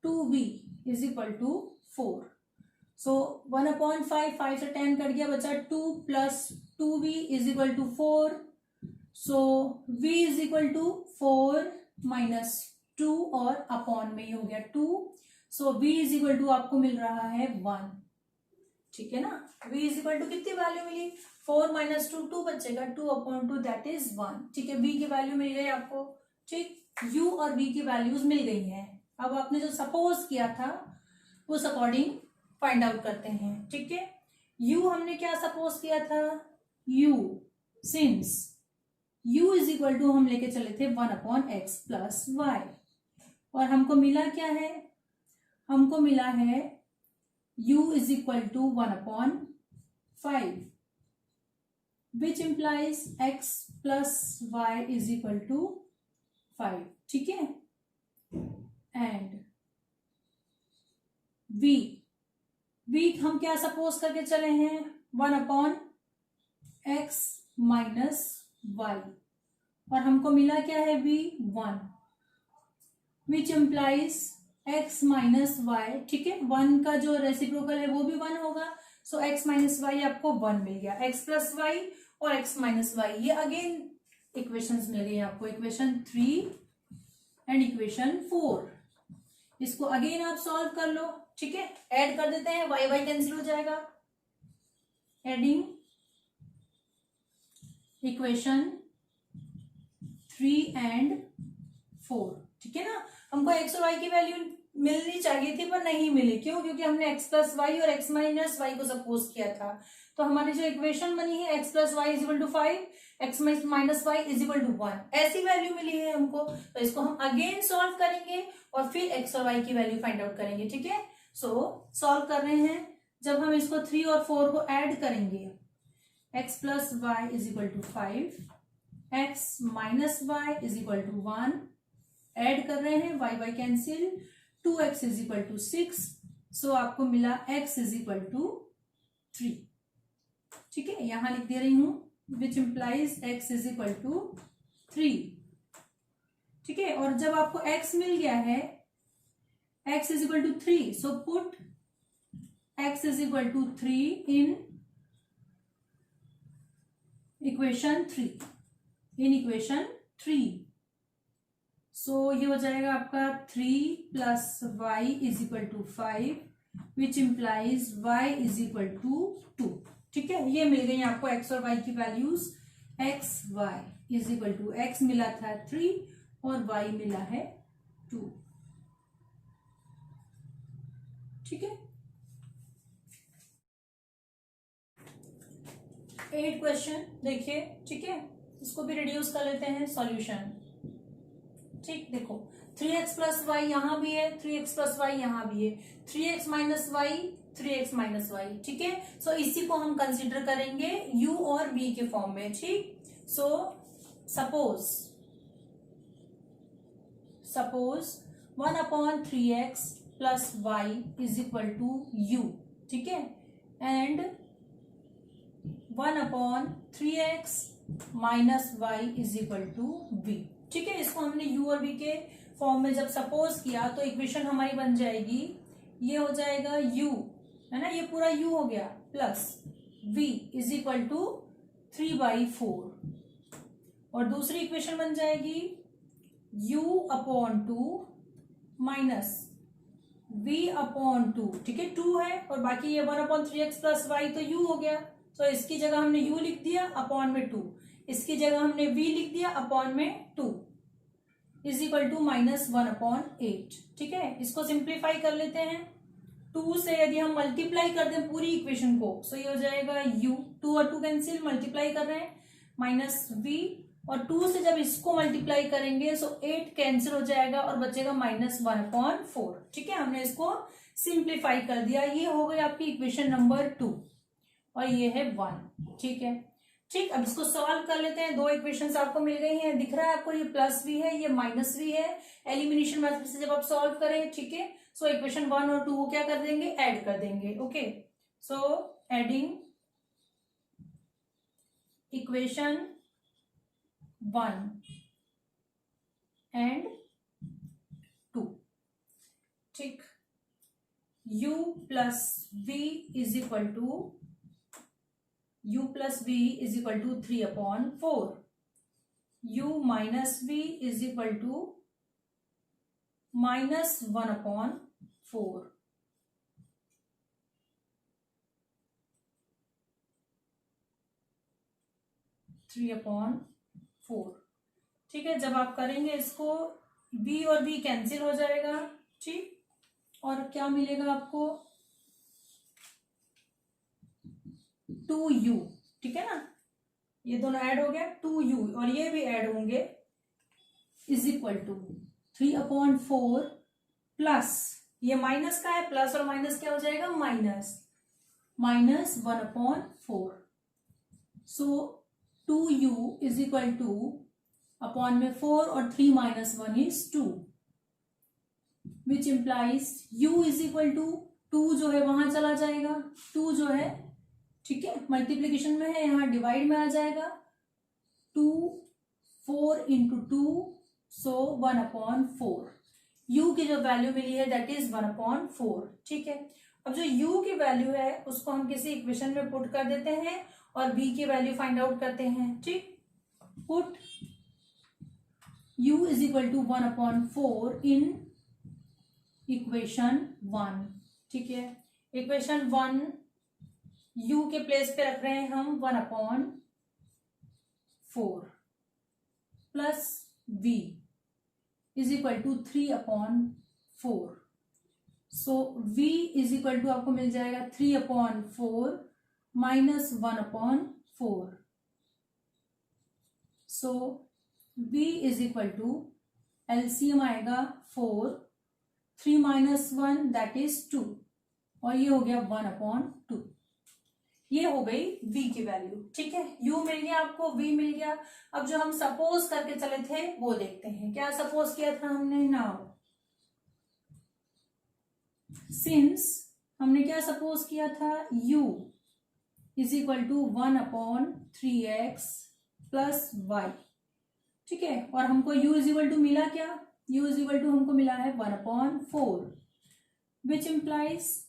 A: 2v is equal to 4, so 1 upon 5, 5 से 10 कट गया, बचा 2 plus 2v is equal to 4, so v is equal to 4 minus 2 और अपॉन में ही हो गया 2, so v is equal to आपको मिल रहा है 1, ठीक है ना। v इज इक्वल टू कितनी वैल्यू मिली, 4 माइनस 2, 2 बचेगा, 2 अपॉन 2 दैट इज 1, ठीक है। v की वैल्यू मिल गई आपको, ठीक। u और v की वैल्यूज मिल गई हैं। अब आपने जो सपोज किया था उस अकॉर्डिंग फाइंड आउट करते हैं, ठीक है। u हमने क्या सपोज किया था, u since u is equal to हम लेके चले थे 1 अपॉन एक्स प्लस वाई, और हमको मिला क्या है, हमको मिला है u is equal to 1 upon 5 which implies x plus y is equal to 5, ठीक है। एंड v हम क्या सपोज करके चले हैं, 1 अपॉन x माइनस वाई, और हमको मिला क्या है v 1 which implies x minus y, ठीक है। 1 का जो रेसिप्रोकल है वो भी 1 होगा, सो x माइनस वाई आपको 1 मिल गया। x प्लस वाई और x माइनस वाई, ये अगेन इक्वेशंस मिल गई आपको, इक्वेशन 3 एंड इक्वेशन 4। इसको अगेन आप सॉल्व कर लो, ठीक है। ऐड कर देते हैं, वाई वाई कैंसिल हो जाएगा, एडिंग इक्वेशन 3 एंड 4, ठीक है ना। हमको x और y की वैल्यू मिलनी चाहिए थी पर नहीं मिली, क्यों, क्योंकि हमने x प्लस वाई और x माइनस वाई को सपोज किया था। तो हमारी जो इक्वेशन बनी है x plus y is equal to 5, x minus y is equal to 1, ऐसी वैल्यू मिली है हमको। तो इसको हम अगेन सॉल्व करेंगे और फिर x और y की वैल्यू फाइंड आउट करेंगे, ठीक है। सो सॉल्व कर रहे हैं, जब हम इसको 3 और 4 को ऐड करेंगे, x plus y is equal to 5, x minus y is equal to 1, add कर रहे हैं, y y cancel, 2x is equal to 6, so आपको मिला x इज इक्वल टू 3, ठीक है। यहां लिख दे रही हूं which implies x is equal to 3, ठीक है। और जब आपको x मिल गया है, x is equal to 3, so put x is equal to 3 in equation 3, so ये हो जाएगा आपका 3 plus y is equal to 5 which implies y is equal to 2, ठीक है। ये मिल गई आपको x और y की values, x y is equal to x मिला था 3 और y मिला है 2, ठीक है। 8 क्वेश्चन देखिए, ठीक है, इसको भी रिड्यूस कर लेते हैं सॉल्यूशन। ठीक, देखो 3x प्लस वाई यहाँ भी है, 3x प्लस वाई यहाँ भी है, 3x minus Y, 3x minus y, ठीक है। सो इसी को हम कंसिडर करेंगे u और v के फॉर्म में, ठीक। So suppose 1/3x plus y is equal to u, ठीक है, and 1/3x minus y is equal to v, ठीक है। इसको हमने u और v के फॉर्म में जब सपोज किया तो इक्वेशन हमारी बन जाएगी, ये हो जाएगा u, है ना, ये पूरा u हो गया, plus v is equal to 3/4, और दूसरी इक्वेशन बन जाएगी u/2 माइनस v/2, ठीक है, 2 है, और बाकी ये 1/3x प्लस वाई तो u हो गया, तो इसकी जगह हमने u लिख दिया अपॉन में 2, इसकी जगह हमने v लिख दिया अपॉन में 2 इज इक्वल टू -1/8, ठीक है। इसको सिंप्लीफाई कर लेते हैं, 2 से यदि हम मल्टीप्लाई कर दें पूरी इक्वेशन को, सो ये हो जाएगा u, 2 और 2 कैंसिल, मल्टीप्लाई कर रहे हैं, माइनस v, और 2 से जब इसको मल्टीप्लाई करेंगे सो 8 कैंसिल हो जाएगा और बचेगा -1/4, ठीक है। हमने इसको सिंप्लीफाई कर दिया, ये हो गई आपकी इक्वेशन नंबर 2 और ये है 1, ठीक है। ठीक, अब इसको सॉल्व कर लेते हैं, 2 इक्वेशंस आपको मिल गई हैं, दिख रहा है आपको, ये प्लस v है, ये माइनस v है, एलिमिनेशन मेथड से जब आप सॉल्व करें, ठीक है। सो इक्वेशन 1 और 2 को क्या कर देंगे, ऐड कर देंगे, okay. So adding equation 1 and 2, ठीक, u plus v is equal to 3/4, u minus v is equal to -1/4, ठीक है। जब आप करेंगे इसको, v और v कैंसिल हो जाएगा, ठीक, और क्या मिलेगा आपको 2u, ठीक है ना, ये दोनों ऐड हो गया 2u और ये भी ऐड होंगे, इज इक्वल टू 3/4 प्लस, ये माइनस का है, प्लस और माइनस क्या हो जाएगा, -1/4, so 2u is equal to upon में 4 और 3 minus 1 is 2, which implies u is equal to 2 जो है वहां चला जाएगा, 2 जो है, ठीक है, मल्टीप्लीकेशन में है, यहाँ डिवाइड में आ जाएगा, 2 4 इंटू 2, सो 1/4, u की जो वैल्यू मिली है दैट इज 1/4, ठीक है। अब जो u की वैल्यू है उसको हम किसी इक्वेशन में पुट कर देते हैं और v की वैल्यू फाइंड आउट करते हैं, ठीक। Put u is equal to 1/4 in equation 1, ठीक है। इक्वेशन 1 u के प्लेस पे रख रहे हैं हम 1/4 plus v is equal to 3/4, so v is equal to आपको मिल जाएगा 3/4 minus 1/4, so v is equal to LCM आएगा 4, 3 माइनस 1 दैट इज 2, और ये हो गया 1/2, ये हो गई v की वैल्यू, ठीक है। u मिल गया आपको, v मिल गया। अब जो हम सपोज करके चले थे वो देखते हैं, क्या सपोज किया था हमने, नाउ सिंस हमने क्या सपोज किया था, u is equal to 1/3x plus y, ठीक है, और हमको u इज इक्वल टू मिला क्या, u इज इक्वल टू हमको मिला है 1/4, विच इम्प्लाइज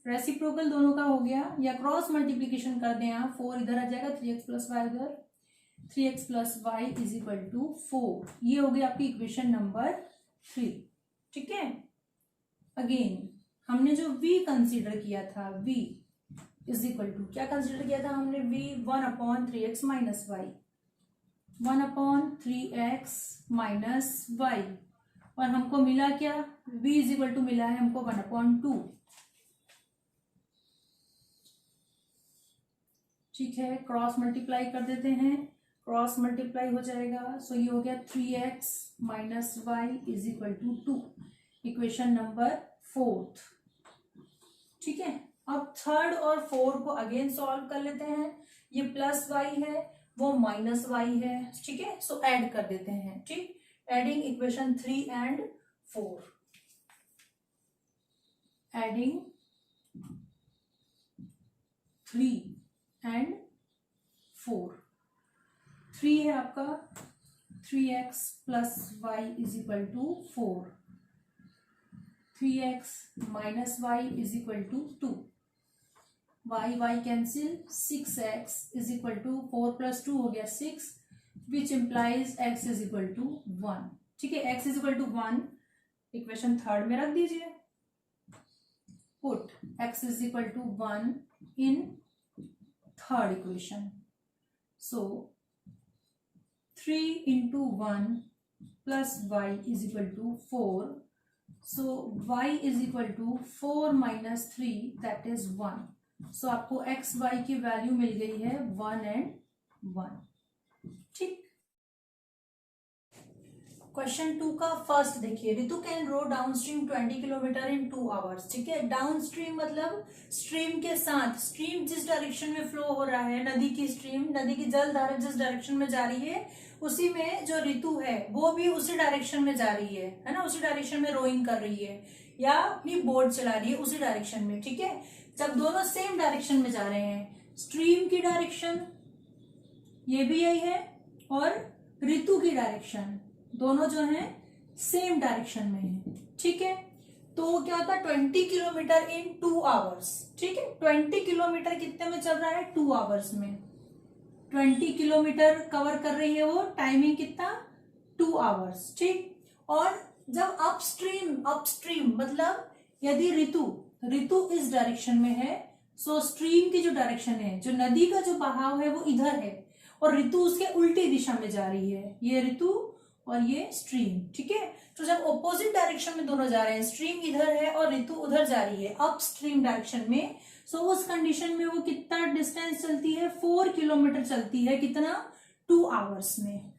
A: रेसिप्रोकल दोनों का हो गया, या क्रॉस मल्टीप्लीकेशन कर दें आप, 4 इधर आ जाएगा, 3x प्लस वाई उधर, 3x plus y is equal to 4, ये हो गई आपकी इक्वेशन नंबर 3, ठीक है। अगेन हमने जो v कंसीडर किया था, v इज इक्वल टू क्या कंसीडर किया था हमने, v 1/3x minus y, 1/3x minus y, और हमको मिला क्या, v इज इक्वल टू मिला है हमको 1/2, ठीक है, क्रॉस मल्टीप्लाई कर देते हैं, क्रॉस मल्टीप्लाई हो जाएगा। सो ये हो गया 3x minus y is equal to 2, equation number 4। ठीक है, अब थर्ड और फोर्थ को अगेन सॉल्व कर लेते हैं। ये प्लस वाई है, वो माइनस वाई है। ठीक है, सो ऐड कर देते हैं। ठीक, adding equation 3 and 4, adding 3 and 4। 3 है आपका, 3x plus y is equal to 4, 3x minus y is equal to 2, y y cancel, 6x is equal to 4 plus 2 हो गया 6, which implies x is equal to 1। ठीक है, x is equal to 1 equation third में रख दीजिए। Put x is equal to 1 in third equation. So 3 into 1 plus y is equal to 4। So y is equal to 4 minus 3 that is 1। So आपको x y की value मिल गई है 1 and 1। ठीक, question 2 का फर्स्ट देखिए, Ritu can row downstream 20 kilometres in 2 hours. ठीक है, डाउन स्ट्रीम मतलब स्ट्रीम के साथ, स्ट्रीम जिस डायरेक्शन में फ्लो हो रहा है, नदी की स्ट्रीम, नदी की जल धारा जिस डायरेक्शन में जा रही है, उसी में जो ऋतु है वो भी उसी डायरेक्शन में जा रही है ना, उसी डायरेक्शन में रोइंग कर रही है या अपनी बोट चला रही है उसी डायरेक्शन में। ठीक है, जब दोनों सेम डायरेक्शन में जा रहे हैं, स्ट्रीम की डायरेक्शन ये भी यही है और ऋतु की डायरेक्शन, दोनों जो है सेम डायरेक्शन में है। ठीक है, तो क्या होता है 20 किलोमीटर इन 2 आवर्स। ठीक है, 20 किलोमीटर कितने में चल रहा है, 2 आवर्स में 20 किलोमीटर कवर कर रही है वो, टाइमिंग कितना, 2 आवर्स। ठीक, और जब अपस्ट्रीम मतलब यदि ऋतु इस डायरेक्शन में है, सो स्ट्रीम की जो डायरेक्शन है, जो नदी का जो बहाव है वो इधर है और ऋतु उसके उल्टी दिशा में जा रही है, ये ऋतु और ये स्ट्रीम। ठीक है, तो जब ऑपोजिट डायरेक्शन में दोनों जा रहे हैं, स्ट्रीम इधर है और ऋतु उधर जा रही है अप स्ट्रीम डायरेक्शन में, सो उस कंडीशन में वो कितना डिस्टेंस चलती है, 4 किलोमीटर चलती है, कितना, 2 आवर्स में।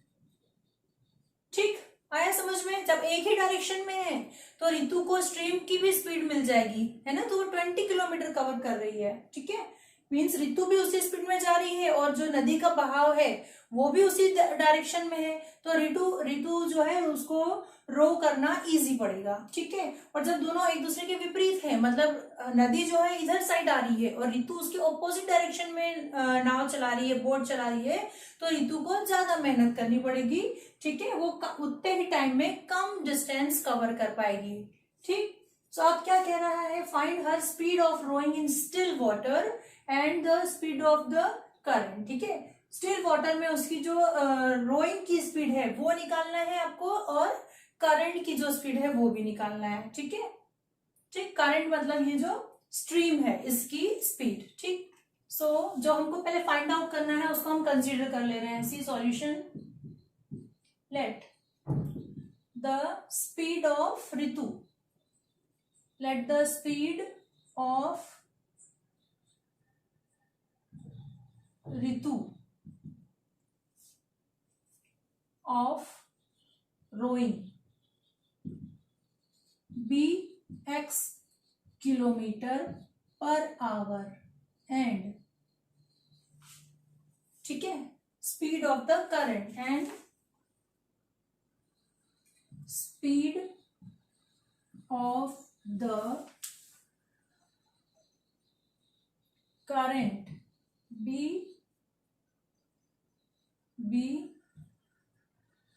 A: ठीक, आया समझ में। जब एक ही डायरेक्शन में है तो ऋतु को स्ट्रीम की भी स्पीड मिल जाएगी, है ना, तो वो 20 किलोमीटर कवर कर रही है। ठीक है, मीन्स ऋतु भी उसी स्पीड में जा रही है और जो नदी का बहाव है वो भी उसी डायरेक्शन में है, तो ऋतु जो है उसको रो करना इजी पड़ेगा। ठीक है, और जब दोनों एक दूसरे के विपरीत है, मतलब नदी जो है इधर साइड आ रही है और ऋतु उसके ऑपोजिट डायरेक्शन में नाव चला रही है, बोट चला रही है, तो ऋतु को ज्यादा मेहनत करनी पड़ेगी। ठीक है, वो उतने ही टाइम में कम डिस्टेंस कवर कर पाएगी। ठीक, तो अब क्या कह रहा है, find her speed of rowing in still water and the speed of the current. ठीक है, स्टिल वाटर में उसकी जो रोइंग की स्पीड है वो निकालना है आपको और करंट की जो स्पीड है वो भी निकालना है। ठीक है, ठीक, करंट मतलब ये जो स्ट्रीम है इसकी स्पीड। ठीक, सो जो हमको पहले फाइंड आउट करना है उसको हम कंसीडर कर ले रहे हैं। See solution, let the speed of Ritu, let the speed of Ritu of rowing be x kilometer per hour and, ठीक है, speed of the current and speed of the current be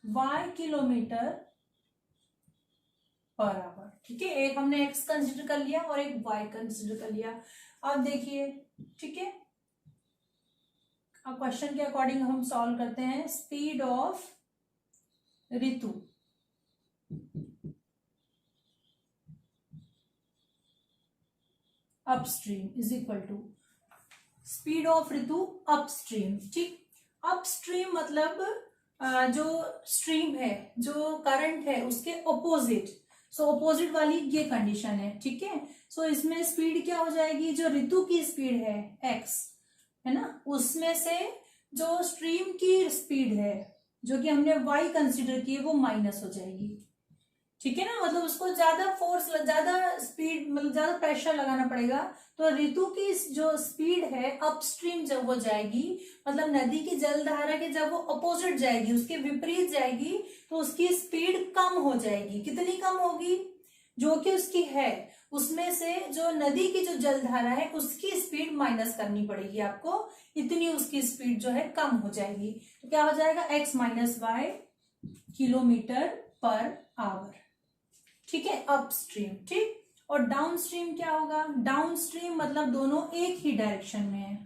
A: y kilometre per hour. ठीक है, एक हमने x consider कर लिया और एक y कंसिडर कर लिया। अब देखिए, ठीक है, अब क्वेश्चन के अकॉर्डिंग हम सॉल्व करते हैं। Speed of Ritu upstream is equal to speed of Ritu upstream. ठीक, अपस्ट्रीम मतलब जो स्ट्रीम है, जो करंट है उसके ऑपोजिट, सो ऑपोजिट वाली ये कंडीशन है। ठीक है, सो इसमें स्पीड क्या हो जाएगी, जो ऋतु की स्पीड है x है ना, उसमें से जो स्ट्रीम की स्पीड है जो कि हमने y कंसीडर की है वो माइनस हो जाएगी, ठीक है ना। मतलब उसको ज्यादा फोर्स, ज्यादा स्पीड, मतलब ज्यादा प्रेशर लगाना पड़ेगा। तो ऋतु की जो स्पीड है अपस्ट्रीम जब वो जाएगी, मतलब नदी की जलधारा के जब वो अपोजिट जाएगी, उसके विपरीत जाएगी, तो उसकी स्पीड कम हो जाएगी। कितनी कम होगी? जो कि उसकी है उसमें से जो नदी की जो जलधारा है उसकी स्पीड माइनस करनी पड़ेगी आपको, इतनी उसकी स्पीड जो है कम हो जाएगी। तो क्या हो जाएगा? x minus y kilometre per hour, ठीक है, अपस्ट्रीम। ठीक, और डाउन स्ट्रीम क्या होगा? डाउन स्ट्रीम मतलब दोनों एक ही डायरेक्शन में है,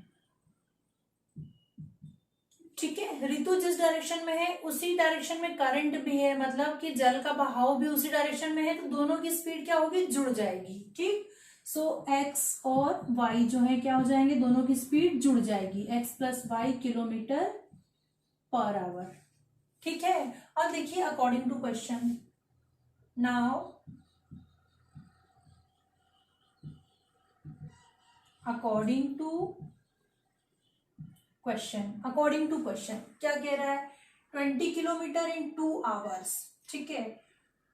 A: ठीक है। ऋतु जिस डायरेक्शन में है उसी डायरेक्शन में करंट भी है, मतलब कि जल का बहाव भी उसी डायरेक्शन में है, तो दोनों की स्पीड क्या होगी? जुड़ जाएगी। ठीक, सो x और y जो है क्या हो जाएंगे? दोनों की स्पीड जुड़ जाएगी, x plus y kilometre per hour, ठीक है। अब देखिए according to question, now according to question क्या कह रहा है? 20 किलोमीटर इन 2 आवर्स, ठीक है।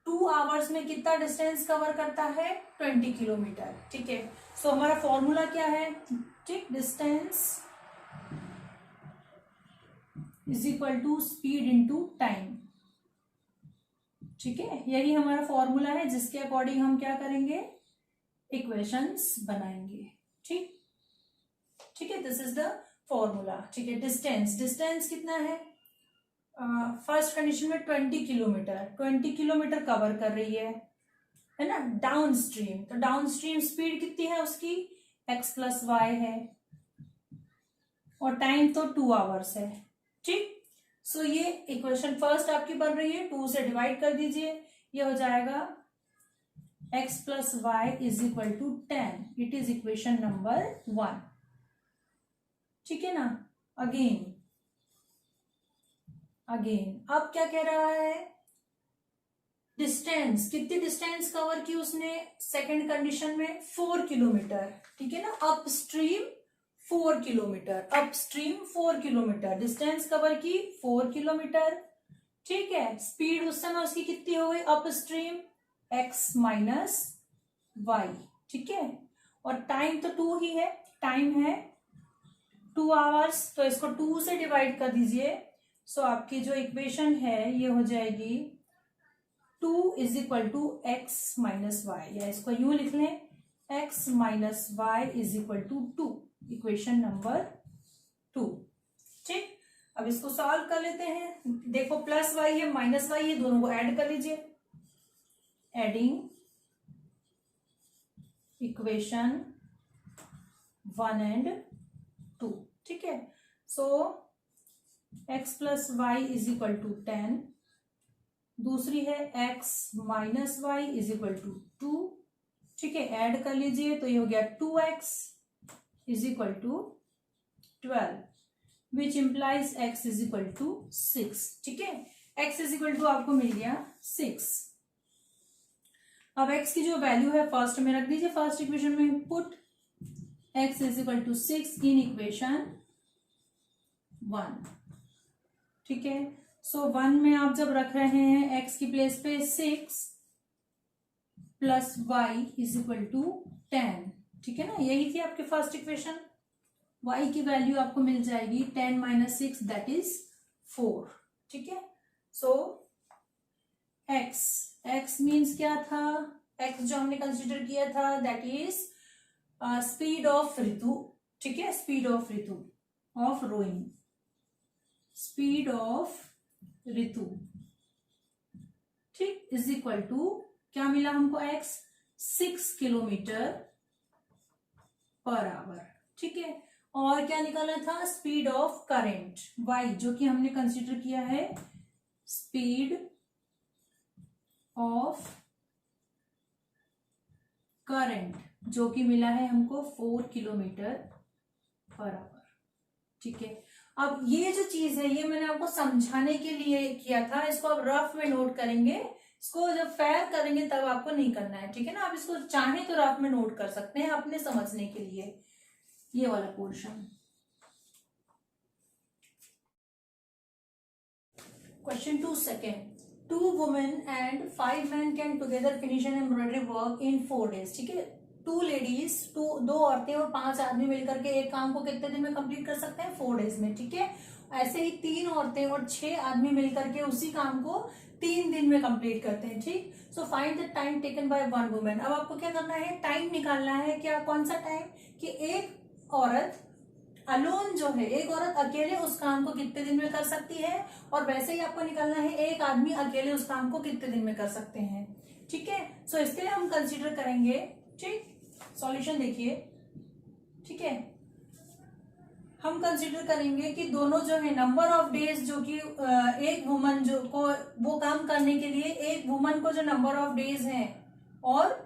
A: 2 आवर्स में कितना डिस्टेंस कवर करता है? 20 किलोमीटर, ठीक है। सो हमारा फॉर्मूला क्या है? ठीक, distance is equal to speed into time, ठीक है। यही हमारा फॉर्मूला है जिसके अकॉर्डिंग हम क्या करेंगे? इक्वेशंस बनाएंगे, ठीक, ठीक है। दिस इज द फॉर्मूला, ठीक है। डिस्टेंस कितना है? फर्स्ट कंडीशन में 20 किलोमीटर कवर कर रही है ना, डाउन स्ट्रीम। तो डाउन स्ट्रीम स्पीड कितनी है उसकी? x प्लस वाई है, और टाइम तो 2 आवर्स है, ठीक। सो ये इक्वेशन फर्स्ट आपकी बन रही है, 2 से डिवाइड कर दीजिए, ये हो जाएगा x plus y is equal to 10। It is equation number 1, ठीक है ना। अगेन अब क्या कह रहा है? डिस्टेंस, कितनी डिस्टेंस कवर की उसने सेकंड कंडीशन में? 4 किलोमीटर, ठीक है ना। अपस्ट्रीम 4 किलोमीटर डिस्टेंस कवर की 4 किलोमीटर, ठीक है। स्पीड उस समय उसकी कितनी हो गई अपस्ट्रीम? x माइनस वाई, ठीक है। और टाइम तो 2 ही है, टाइम है 2 आवर्स, तो इसको 2 से डिवाइड कर दीजिए। सो आपकी जो इक्वेशन है ये हो जाएगी 2 is equal to x minus y, या इसको यूं लिख लें x minus y is equal to 2, equation number 2, ठीक। अब इसको सॉल्व कर लेते हैं। देखो प्लस वाई है माइनस वाई है, दोनों को ऐड कर लीजिए, एडिंग इक्वेशन 1 एंड 2, ठीक है। So x plus y is equal to 10, दूसरी है x minus y is equal to 2, ठीक है। ऐड कर लीजिए तो ये हो गया 2x is equal to 12, which implies x is equal to 6, ठीक है। x इज इक्वल टू आपको मिल गया 6। अब x की जो वैल्यू है फर्स्ट में रख दीजिए, फर्स्ट इक्वेशन में put x is equal to 6 in equation 1, ठीक है। सो 1 में आप जब रख रहे हैं x की प्लेस पे 6 plus y is equal to 10, ठीक है ना। यही थी आपकी फर्स्ट इक्वेशन। y की वैल्यू आपको मिल जाएगी 10 माइनस 6 दैट इज 4, ठीक है। सो x मीन्स क्या था? x जो हमने कंसिडर किया था that is speed of Ritu, ठीक है। Speed of Ritu of rowing, speed of Ritu, ठीक, इज इक्वल टू क्या मिला हमको? x 6 किलोमीटर पर आवर, ठीक है। और क्या निकालना था? स्पीड ऑफ करंट y, जो कि हमने कंसीडर किया है स्पीड ऑफ करंट, जो कि मिला है हमको 4 किलोमीटर पर आवर, ठीक है। अब ये जो चीज है ये मैंने आपको समझाने के लिए किया था, इसको आप रफ में नोट करेंगे, इसको जब फेयर करेंगे तब आपको नहीं करना है, ठीक है ना। आप इसको चाहें तो रफ में नोट कर सकते हैं अपने समझने के लिए, ये वाला portion, question 2 second, 2 women and 5 men can together finish an embroidery work in 4 days. ठीक है, 2 लेडीज, 2 औरतें और 5 आदमी मिलकर के एक काम को कितने दिन में कंप्लीट कर सकते हैं? 4 डेज में. ठीक है, ऐसे ही 3 औरतें और 6 आदमी मिलकर के उसी काम को 3 दिन में कंप्लीट करते हैं. ठीक, so find the time taken bye 1 woman. अब आपको क्या करना है? टाइम निकालना है. क्या, कौन सा टाइम? कि एक औरत अलोन जो है, एक औरत अकेले उस काम को कितने दिन में कर सकती है, और वैसे ही आपको निकालना है एक आदमी अकेले उस काम को कितने दिन में कर सकते हैं. ठीक है, सो इसके लिए हम कंसीडर करेंगे. ठीक, सॉल्यूशन देखिए. ठीक है, हम कंसीडर करेंगे कि दोनों जो है नंबर ऑफ डेज, जो कि एक वुमन जो को वो काम करने के लिए एक वुमन को जो नंबर ऑफ डेज हैं और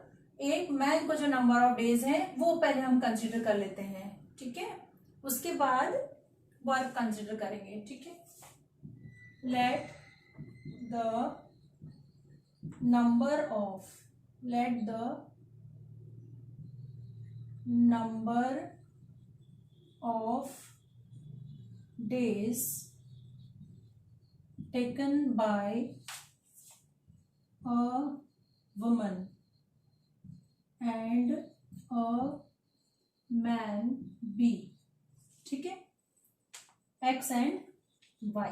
A: एक मैन को जो नंबर ऑफ डेज हैं वो पहले हम कंसीडर कर लेते हैं. ठीक है, उसके बाद वर्क कंसीडर करेंगे. ठीक है, let the number of days taken by a woman and a man be. ठीक है, x and y.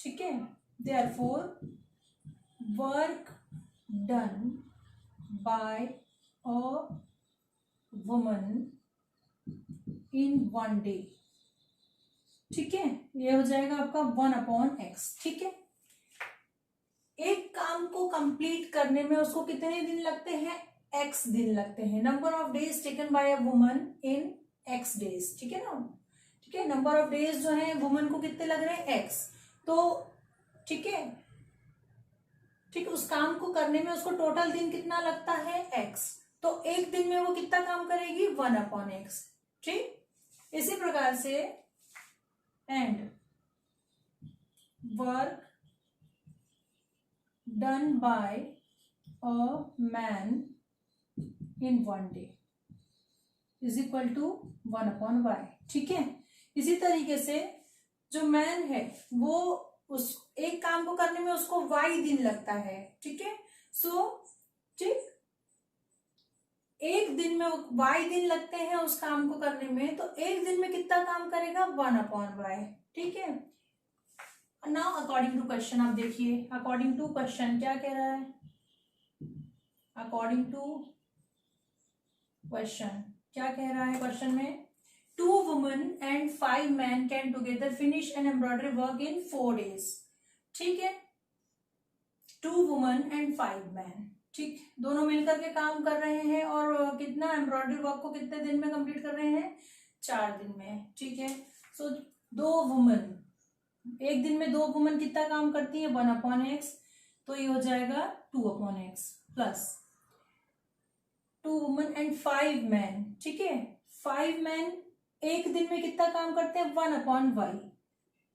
A: ठीक है, therefore work done by a woman in 1 day. ठीक है, ये हो जाएगा आपका 1/x. ठीक है, एक काम को कंप्लीट करने में उसको कितने दिन लगते हैं? x दिन लगते हैं. Number of days taken by a woman in x days. ठीक है ना. ठीक है, नंबर ऑफ डेज जो है वुमन को कितने लग रहे हैं? x. तो ठीक है, ठीक, उस काम को करने में उसको टोटल दिन कितना लगता है? x. तो एक दिन में वो कितना काम करेगी? 1/x. ठीक, इसी प्रकार से and work done by a man in 1 day is equal to 1/y. ठीक है, इसी तरीके से जो मैन है वो उस एक काम को करने में उसको y दिन लगता है. ठीक है, सो ठीक, एक दिन में y दिन लगते हैं उस काम को करने में, तो एक दिन में कितना काम करेगा? 1/y. ठीक है, नाउ अकॉर्डिंग टू क्वेश्चन आप देखिए. अकॉर्डिंग टू क्वेश्चन क्या कह रहा है? अकॉर्डिंग टू क्वेश्चन क्या कह रहा है? क्वेश्चन में 2 women and 5 men can together finish an embroidery work in 4 days. ठीक है, 2 women and 5 men. ठीक, दोनों मिलकर के काम कर रहे हैं और कितना एम्ब्रॉयडरी वर्क को कितने दिन में कंप्लीट कर रहे हैं? 4 दिन में. ठीक है, सो 2 वुमन, एक दिन में 2 वुमन कितना काम करती है? 1/x. तो ये हो जाएगा 2/x plus 2 woman and 5 man. ठीक है, 5 मैन एक दिन में कितना काम करते हैं? 1/y.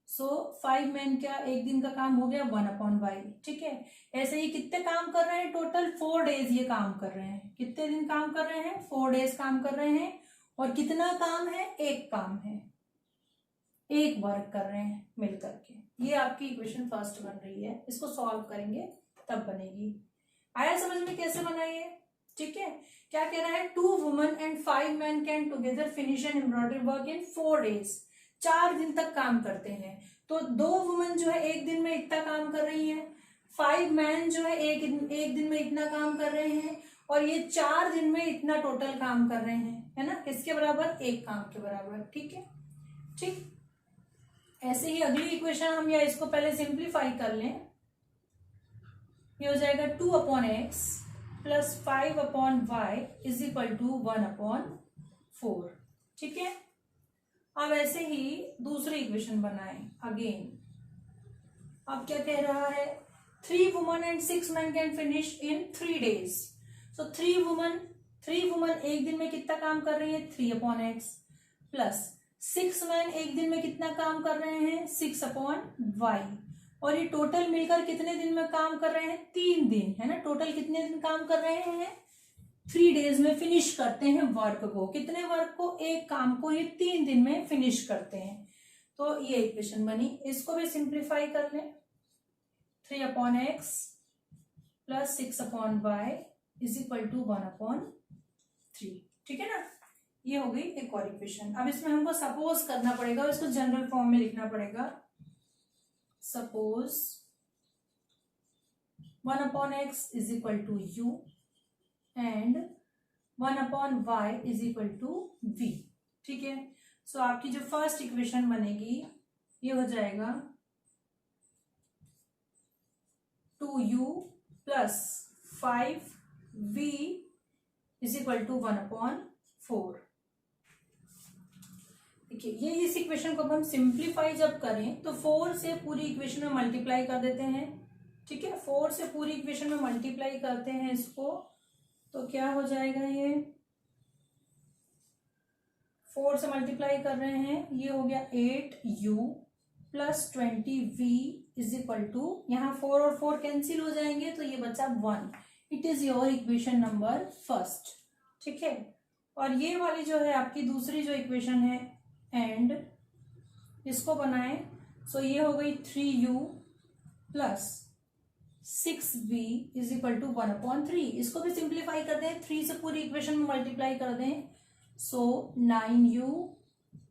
A: सो 5 मैन क्या एक दिन का काम हो गया? 1/y. ठीक है, ऐसे ही कितने काम कर रहे हैं? टोटल 4 डेज ये काम कर रहे हैं. कितने दिन काम कर रहे हैं? 4 डेज काम कर रहे हैं. और कितना काम है? एक काम है, एक वर्क कर रहे हैं मिलकर के. ये आपकी इक्वेशन फर्स्ट बन रही है. इसको सॉल्व करेंगे तब बनेगी. आया समझ में कैसे बनाइए? ठीक है, क्या कह रहा है? 2 women and 5 men can together finish an embroidery work in 4 days. 4 दिन तक काम करते हैं. तो 2 वुमन जो है एक दिन में इतना काम कर रही हैं, 5 मैन जो है एक दिन में इतना काम कर रहे हैं, और ये 4 दिन में इतना टोटल काम कर रहे हैं. है ना, किसके बराबर? एक काम के बराबर. ठीक है, ठीक, ऐसे ही अगली इक्वेशन हम या इसको पहले सिंप्लीफाई कर लें. ये हो जाएगा 2/x plus 5/y is equal to 1/4. ठीक है, अब ऐसे ही दूसरी इक्वेशन बनाएं अगेन. अब क्या कह रहा है? 3 women and 6 men can finish in 3 days. So 3 women एक दिन में कितना काम कर रही है? 3/x प्लस 6 men एक दिन में कितना काम कर रहे हैं? 6/y. और ये टोटल मिलकर कितने दिन में काम कर रहे हैं? 3 दिन. है ना, टोटल कितने दिन काम कर रहे हैं? 3 डेज में फिनिश करते हैं वर्क को. कितने वर्क को? एक काम को ये 3 दिन में फिनिश करते हैं. तो ये इक्वेशन बनी। इसको भी सिंप्लीफाई कर लें, 3/x plus 6/y is equal to 1/3। ठीक है ना, ये हो गई एक और इक्वेशन। अब इसमें हमको सपोज करना पड़ेगा, इसको जनरल फॉर्म में लिखना पड़ेगा। Suppose 1/x is equal to u and 1/y is equal to v। ठीक है, सो आपकी जो फर्स्ट इक्वेशन बनेगी ये हो जाएगा 2u plus 5v is equal to 1/4। देखिए, ये इस इक्वेशन को अब हम सिंप्लीफाई जब करें तो 4 से पूरी इक्वेशन में मल्टीप्लाई कर देते हैं। ठीक है, 4 से पूरी इक्वेशन में मल्टीप्लाई करते हैं इसको, तो क्या हो जाएगा, ये 4 से मल्टीप्लाई कर रहे हैं, ये हो गया 8u plus 20v is equal to, यहाँ 4 और 4 कैंसिल हो जाएंगे तो ये बचा 1। It is your equation number first. ठीक है, और ये वाली जो है आपकी दूसरी जो इक्वेशन है एंड इसको बनाए, सो ये हो गई 3u plus 6v is equal to 1/3। इसको भी सिंप्लीफाई कर दें, 3 से पूरी इक्वेशन में मल्टीप्लाई कर दें, so 9u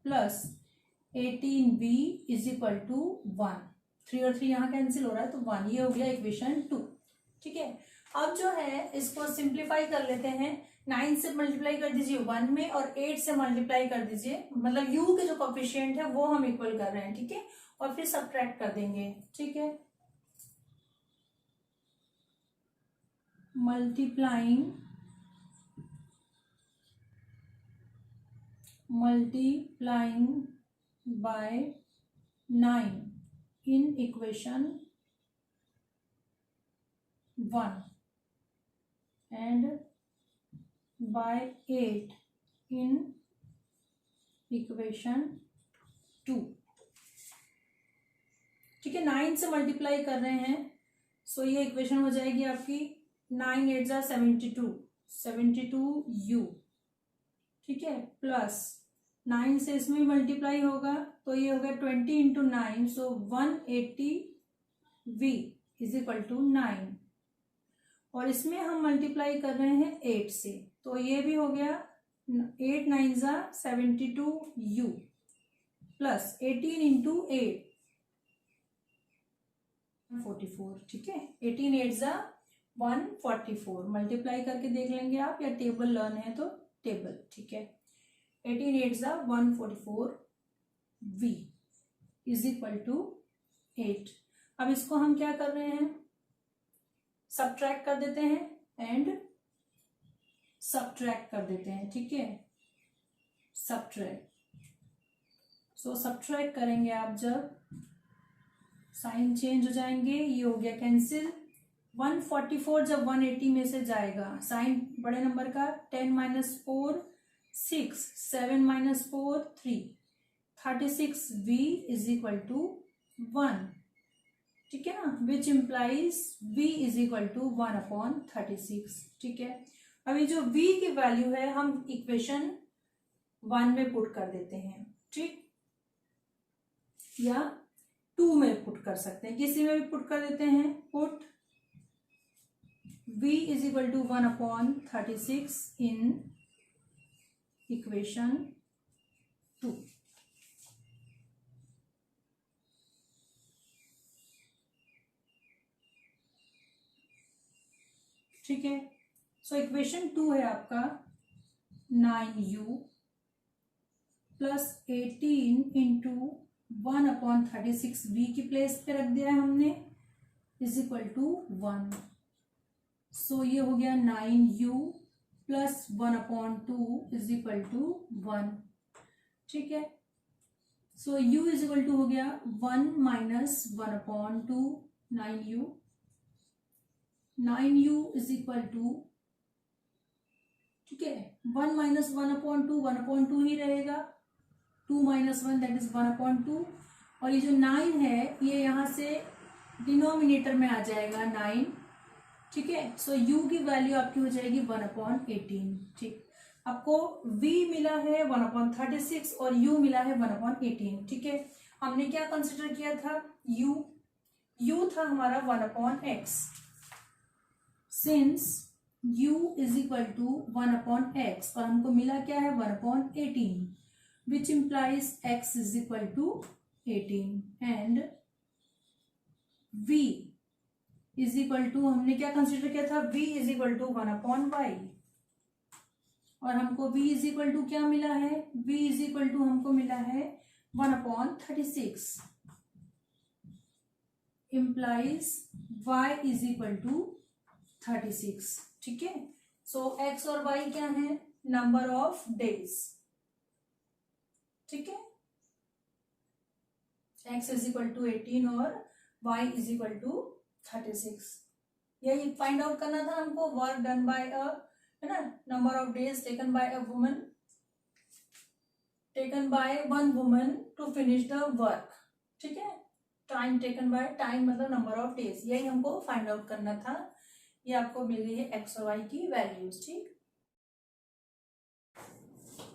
A: plus 18v is equal to 1। 3 और 3 यहाँ कैंसिल हो रहा है तो 1, ये हो गया इक्वेशन 2। ठीक है, अब जो है इसको सिंप्लीफाई कर लेते हैं। 9 से मल्टीप्लाई कर दीजिए 1 में और 8 से मल्टीप्लाई कर दीजिए, मतलब u के जो कोफिशिएंट है वो हम इक्वल कर रहे हैं। ठीक है, और फिर सबट्रैक्ट कर देंगे। ठीक है, multiplying by 9 in equation 1 and by 8 in equation 2। ठीक है, 9 से मल्टीप्लाई कर रहे हैं, सो ये इक्वेशन हो जाएगी आपकी 9 8 जा 72u। ठीक है, प्लस 9 से इसमें भी मल्टीप्लाई होगा तो ये होगा 20 into 9, so 180v is equal to 9। और इसमें हम मल्टीप्लाई कर रहे हैं 8 से, तो ये भी हो गया 8 9 जा 72u प्लस 18 इंटू 8 144। ठीक है, 18 8 जा 144, मल्टीप्लाई करके देख लेंगे आप, या टेबल लर्न है तो टेबल। ठीक है, 18 8 जा 144v इज इक्वल टू 8। अब इसको हम क्या कर रहे हैं, सबट्रैक्ट कर देते हैं एंड सबट्रैक्ट कर देते हैं। ठीक है, सबट्रैक्ट, सो सबट्रैक्ट करेंगे आप जब साइन चेंज हो जाएंगे, ये हो गया कैंसिल। 144 जब 180 में से जाएगा, साइन बड़े नंबर का, 10 - 4 6, 7 - 4 3, 36v इज इक्वल टू 1। ठीक है ना, which implies v is equal to 1/36। ठीक है, अभी जो v की वैल्यू है हम इक्वेशन 1 में पुट कर देते हैं। ठीक, या 2 में पुट कर सकते हैं, किसी में भी पुट कर देते हैं। Put v is equal to 1/36 in equation 2। ठीक है, सो इक्वेशन 2 है आपका 9u प्लस 18 इंटू 1/36v की प्लेस पे रख दिया है हमने, इज इक्वल टू 1। सो ये हो गया 9u plus 1/2 is equal to 1। ठीक है, सो u इज इक्वल टू हो गया 1 minus 1/2 9u। 9u is equal to, ठीक है, 1 माइनस 1/2 1/2 ही रहेगा, 2 माइनस 1 दैट इज 1/2। और ये जो 9 है ये यहाँ से डिनोमिनेटर में आ जाएगा 9। ठीक है, सो u की वैल्यू आपकी हो जाएगी 1/18। ठीक, आपको v मिला है 1/36 और u मिला है 1/18। ठीक है, हमने क्या कंसिडर किया था, u था हमारा 1/x। Since u is equal to 1/x और हमको मिला क्या है 1/18, which implies x is equal to 18 and v is equal to, हमने क्या कंसिडर किया था, v is equal to 1/y और हमको v इज इक्वल टू क्या मिला है, v इज इक्वल टू हमको मिला है 1/36 implies y is equal to 36। ठीक है, सो x और y क्या है, नंबर ऑफ डेज। ठीक है, x इज इक्वल टू 18 और y इज इक्वल टू 36। यही फाइंड आउट करना था हमको, वर्क डन बाय अ, है ना, number of days taken by a woman, taken by one woman to finish the work. ठीक है, टाइम टेकन बाय, टाइम मतलब नंबर ऑफ डेज, यही हमको फाइंड आउट करना था। ये आपको मिल गई है एक्स और वाई की वैल्यूज। ठीक,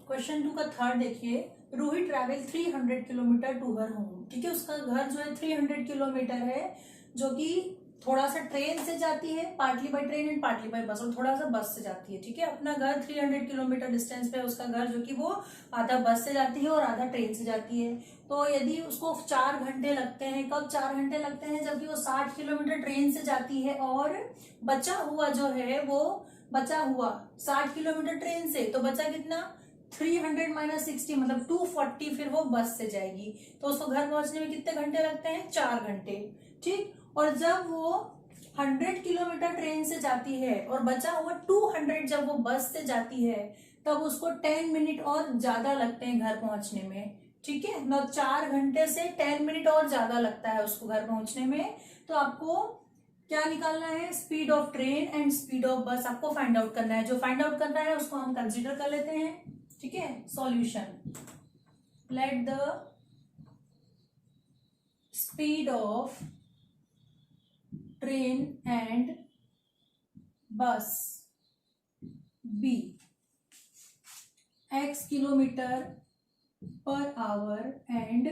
A: क्वेश्चन 2 का थर्ड देखिए, Ruhi travel 300 kilometre to her home. ठीक है, उसका घर जो है 300 किलोमीटर है, जो कि थोड़ा सा ट्रेन से जाती है, partly by train and partly bye बस, और थोड़ा सा बस से जाती है। ठीक है, अपना घर 300 किलोमीटर डिस्टेंस पे है उसका घर, जो कि वो आधा बस से जाती है और आधा ट्रेन से जाती है। तो यदि उसको 4 घंटे लगते हैं, कब 4 घंटे लगते हैं, जबकि वो 60 किलोमीटर ट्रेन से जाती है और बचा हुआ जो है वो बचा हुआ 60 किलोमीटर ट्रेन से, तो बचा कितना 300 माइनस 60 मतलब 240, फिर वो बस से जाएगी। तो उसको घर पहुंचने में कितने घंटे लगते हैं, 4 घंटे। ठीक, और जब वो 100 किलोमीटर ट्रेन से जाती है और बचा हुआ 200 जब वो बस से जाती है, तब उसको 10 मिनट और ज्यादा लगते हैं घर पहुंचने में। ठीक है, मतलब 4 घंटे से 10 मिनट और ज्यादा लगता है उसको घर पहुंचने में। तो आपको क्या निकालना है, speed of train and speed of बस आपको फाइंड आउट करना है। जो फाइंड आउट करना है उसको हम कंसीडर कर लेते हैं। ठीक है, solution, let the speed of train and bus be x kilometre per hour and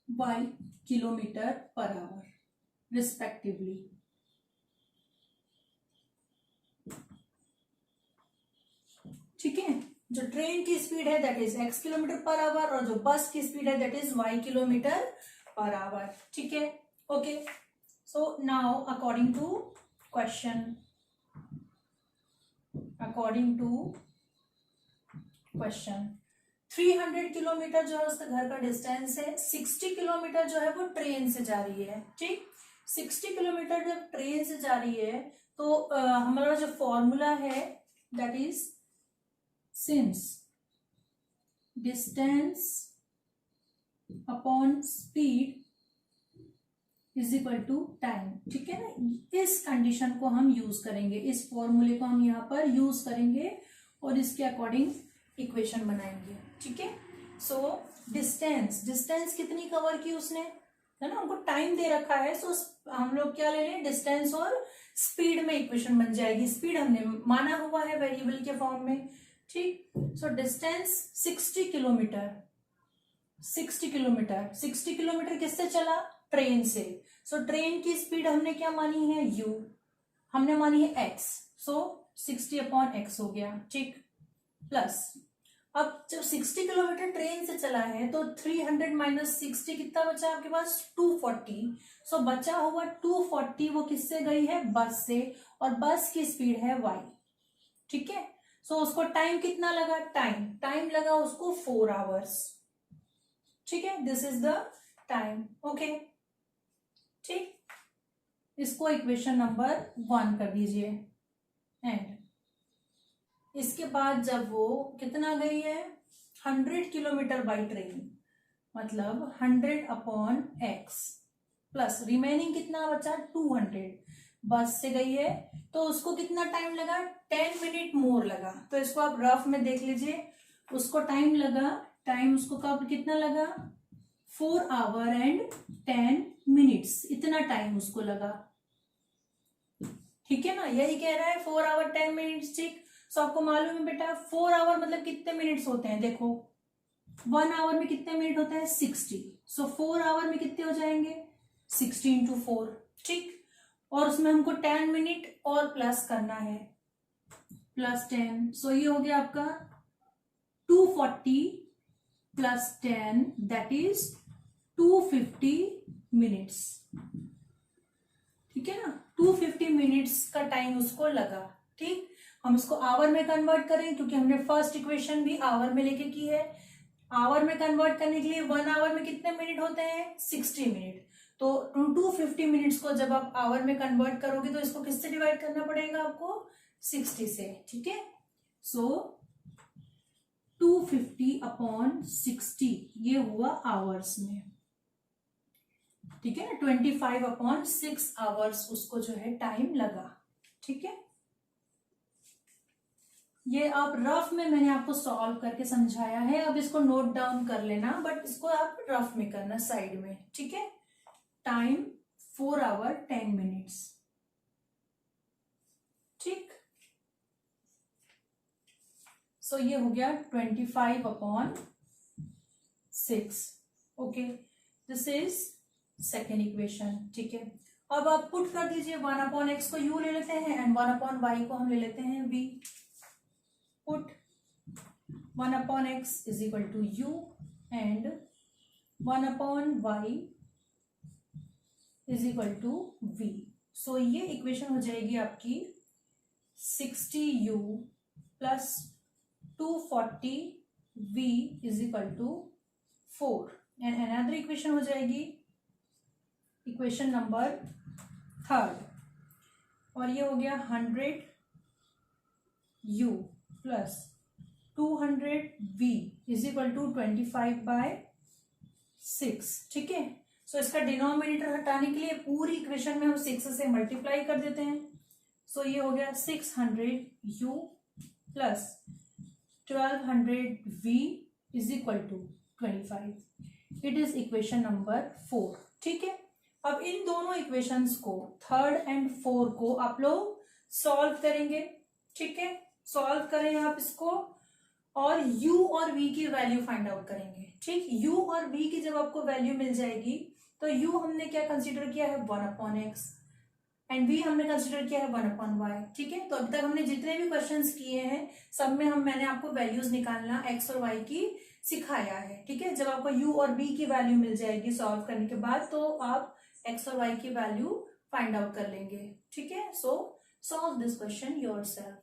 A: y kilometre per hour respectively. ठीक है, जो ट्रेन की स्पीड है that is x kilometre per hour और जो बस की स्पीड है that is y kilometre per hour. ठीक है, okay. So now according to question 300 kilometre जो है उसका घर का डिस्टेंस है, 60 किलोमीटर जो है वो ट्रेन से जा रही है। ठीक, 60 किलोमीटर जब ट्रेन से जा रही है तो हमारा जो फॉर्मूला है that is since distance upon speed is equal to time. ठीक है ना, इस कंडीशन को हम यूज करेंगे, इस फॉर्मूले को हम यहाँ पर यूज करेंगे और इसके अकॉर्डिंग इक्वेशन बनाएंगे। ठीक है, सो डिस्टेंस कितनी कवर की उसने, है ना, हमको टाइम दे रखा है, सो हम लोग क्या ले लें, डिस्टेंस और स्पीड में इक्वेशन बन जाएगी। स्पीड हमने माना हुआ है वेरिएबल के फॉर्म में। ठीक, सो डिस्टेंस 60 किलोमीटर, 60 किलोमीटर किससे चला, ट्रेन से। सो ट्रेन की स्पीड हमने क्या मानी है, u, हमने मानी है x, सो 60/x हो गया। ठीक, प्लस अब जब 60 किलोमीटर ट्रेन से चला है तो 300 माइनस 60 कितना बचा आपके पास, 240। सो बचा हुआ 240 वो किससे गई है, बस से, और बस की स्पीड है y। ठीक है, सो उसको टाइम कितना लगा, टाइम लगा उसको 4 आवर्स। ठीक है, this is the time. Okay, ठीक, इसको इक्वेशन नंबर 1 कर दीजिए। एंड इसके बाद जब वो कितना गई है, 100 किलोमीटर बाई ट्रेन, मतलब 100/x प्लस रिमेनिंग कितना बचा 200 बस से गई है, तो उसको कितना टाइम लगा, 10 मिनट मोर लगा। तो इसको आप रफ में देख लीजिए, उसको टाइम लगा, टाइम उसको कब कितना लगा, 4 आवर एंड 10 मिनट्स, इतना टाइम उसको लगा। ठीक है ना, यही कह रहा है 4 आवर 10 मिनट्स। ठीक, सो आपको मालूम है बेटा 4 आवर मतलब कितने मिनट्स होते हैं, देखो 1 आवर में कितने मिनट होता है 60, सो 4 आवर में कितने हो जाएंगे 60 इंटू 4, ठीक। और उसमें हमको 10 मिनट और प्लस करना है, प्लस 10, सो ये हो गया आपका 240 प्लस 10 दैट इज 250 मिनट्स, ठीक है ना। 250 मिनट्स का टाइम उसको लगा, ठीक। हम इसको आवर में कन्वर्ट करें क्योंकि हमने फर्स्ट इक्वेशन भी आवर में लेके की है। आवर में कन्वर्ट करने के लिए 1 आवर में कितने मिनट होते हैं 60 मिनट, तो 250 मिनट्स को जब आप आवर में कन्वर्ट करोगे तो इसको किससे डिवाइड करना पड़ेगा आपको 60 से, ठीक है। सो 250 अपॉन 60 ये हुआ आवर्स में, ठीक है ना। 25 अपॉन 6 आवर्स उसको जो है टाइम लगा, ठीक है। ये आप रफ में मैंने आपको सॉल्व करके समझाया है, अब इसको नोट डाउन कर लेना, बट इसको आप रफ में करना साइड में, ठीक है। टाइम 4 आवर 10 मिनट्स, ठीक। सो ये हो गया 25 upon 6, okay, this is second equation, ठीक है। अब आप पुट कर दीजिए 1 अपॉन एक्स को यू ले लेते हैं एंड 1 अपॉन वाई को हम ले लेते हैं v. Put 1 upon x is equal to u and 1 upon y is equal to v. So ये इक्वेशन हो जाएगी आपकी 60u plus 240v is equal to 4 and another equation हो जाएगी इक्वेशन नंबर 3, और ये हो गया 100u plus 200v is equal to 25/6, ठीक है। सो इसका डिनोमिनेटर हटाने के लिए पूरी इक्वेशन में हम 6 से मल्टीप्लाई कर देते हैं। सो ये हो गया 600u plus 1200v is equal to 25, it is equation number 4, ठीक है। अब इन दोनों इक्वेशंस को 3rd एंड 4 को आप लोग सॉल्व करेंगे, ठीक है। सॉल्व करें आप इसको और u और v की वैल्यू फाइंड आउट करेंगे, ठीक। u और v की जब आपको वैल्यू मिल जाएगी तो u हमने क्या कंसीडर किया है 1 अपॉन एक्स एंड v हमने कंसीडर किया है 1 अपॉन वाई, ठीक है। तो अभी तक हमने जितने भी क्वेश्चंस किए हैं सब में मैंने आपको वैल्यूज निकालना x और y की सिखाया है, ठीक है। जब आपको u और v की वैल्यू मिल जाएगी सॉल्व करने के बाद तो आप x और y की वैल्यू फाइंड आउट कर लेंगे, ठीक है। सो सॉल्व दिस क्वेश्चन योरसेल्फ।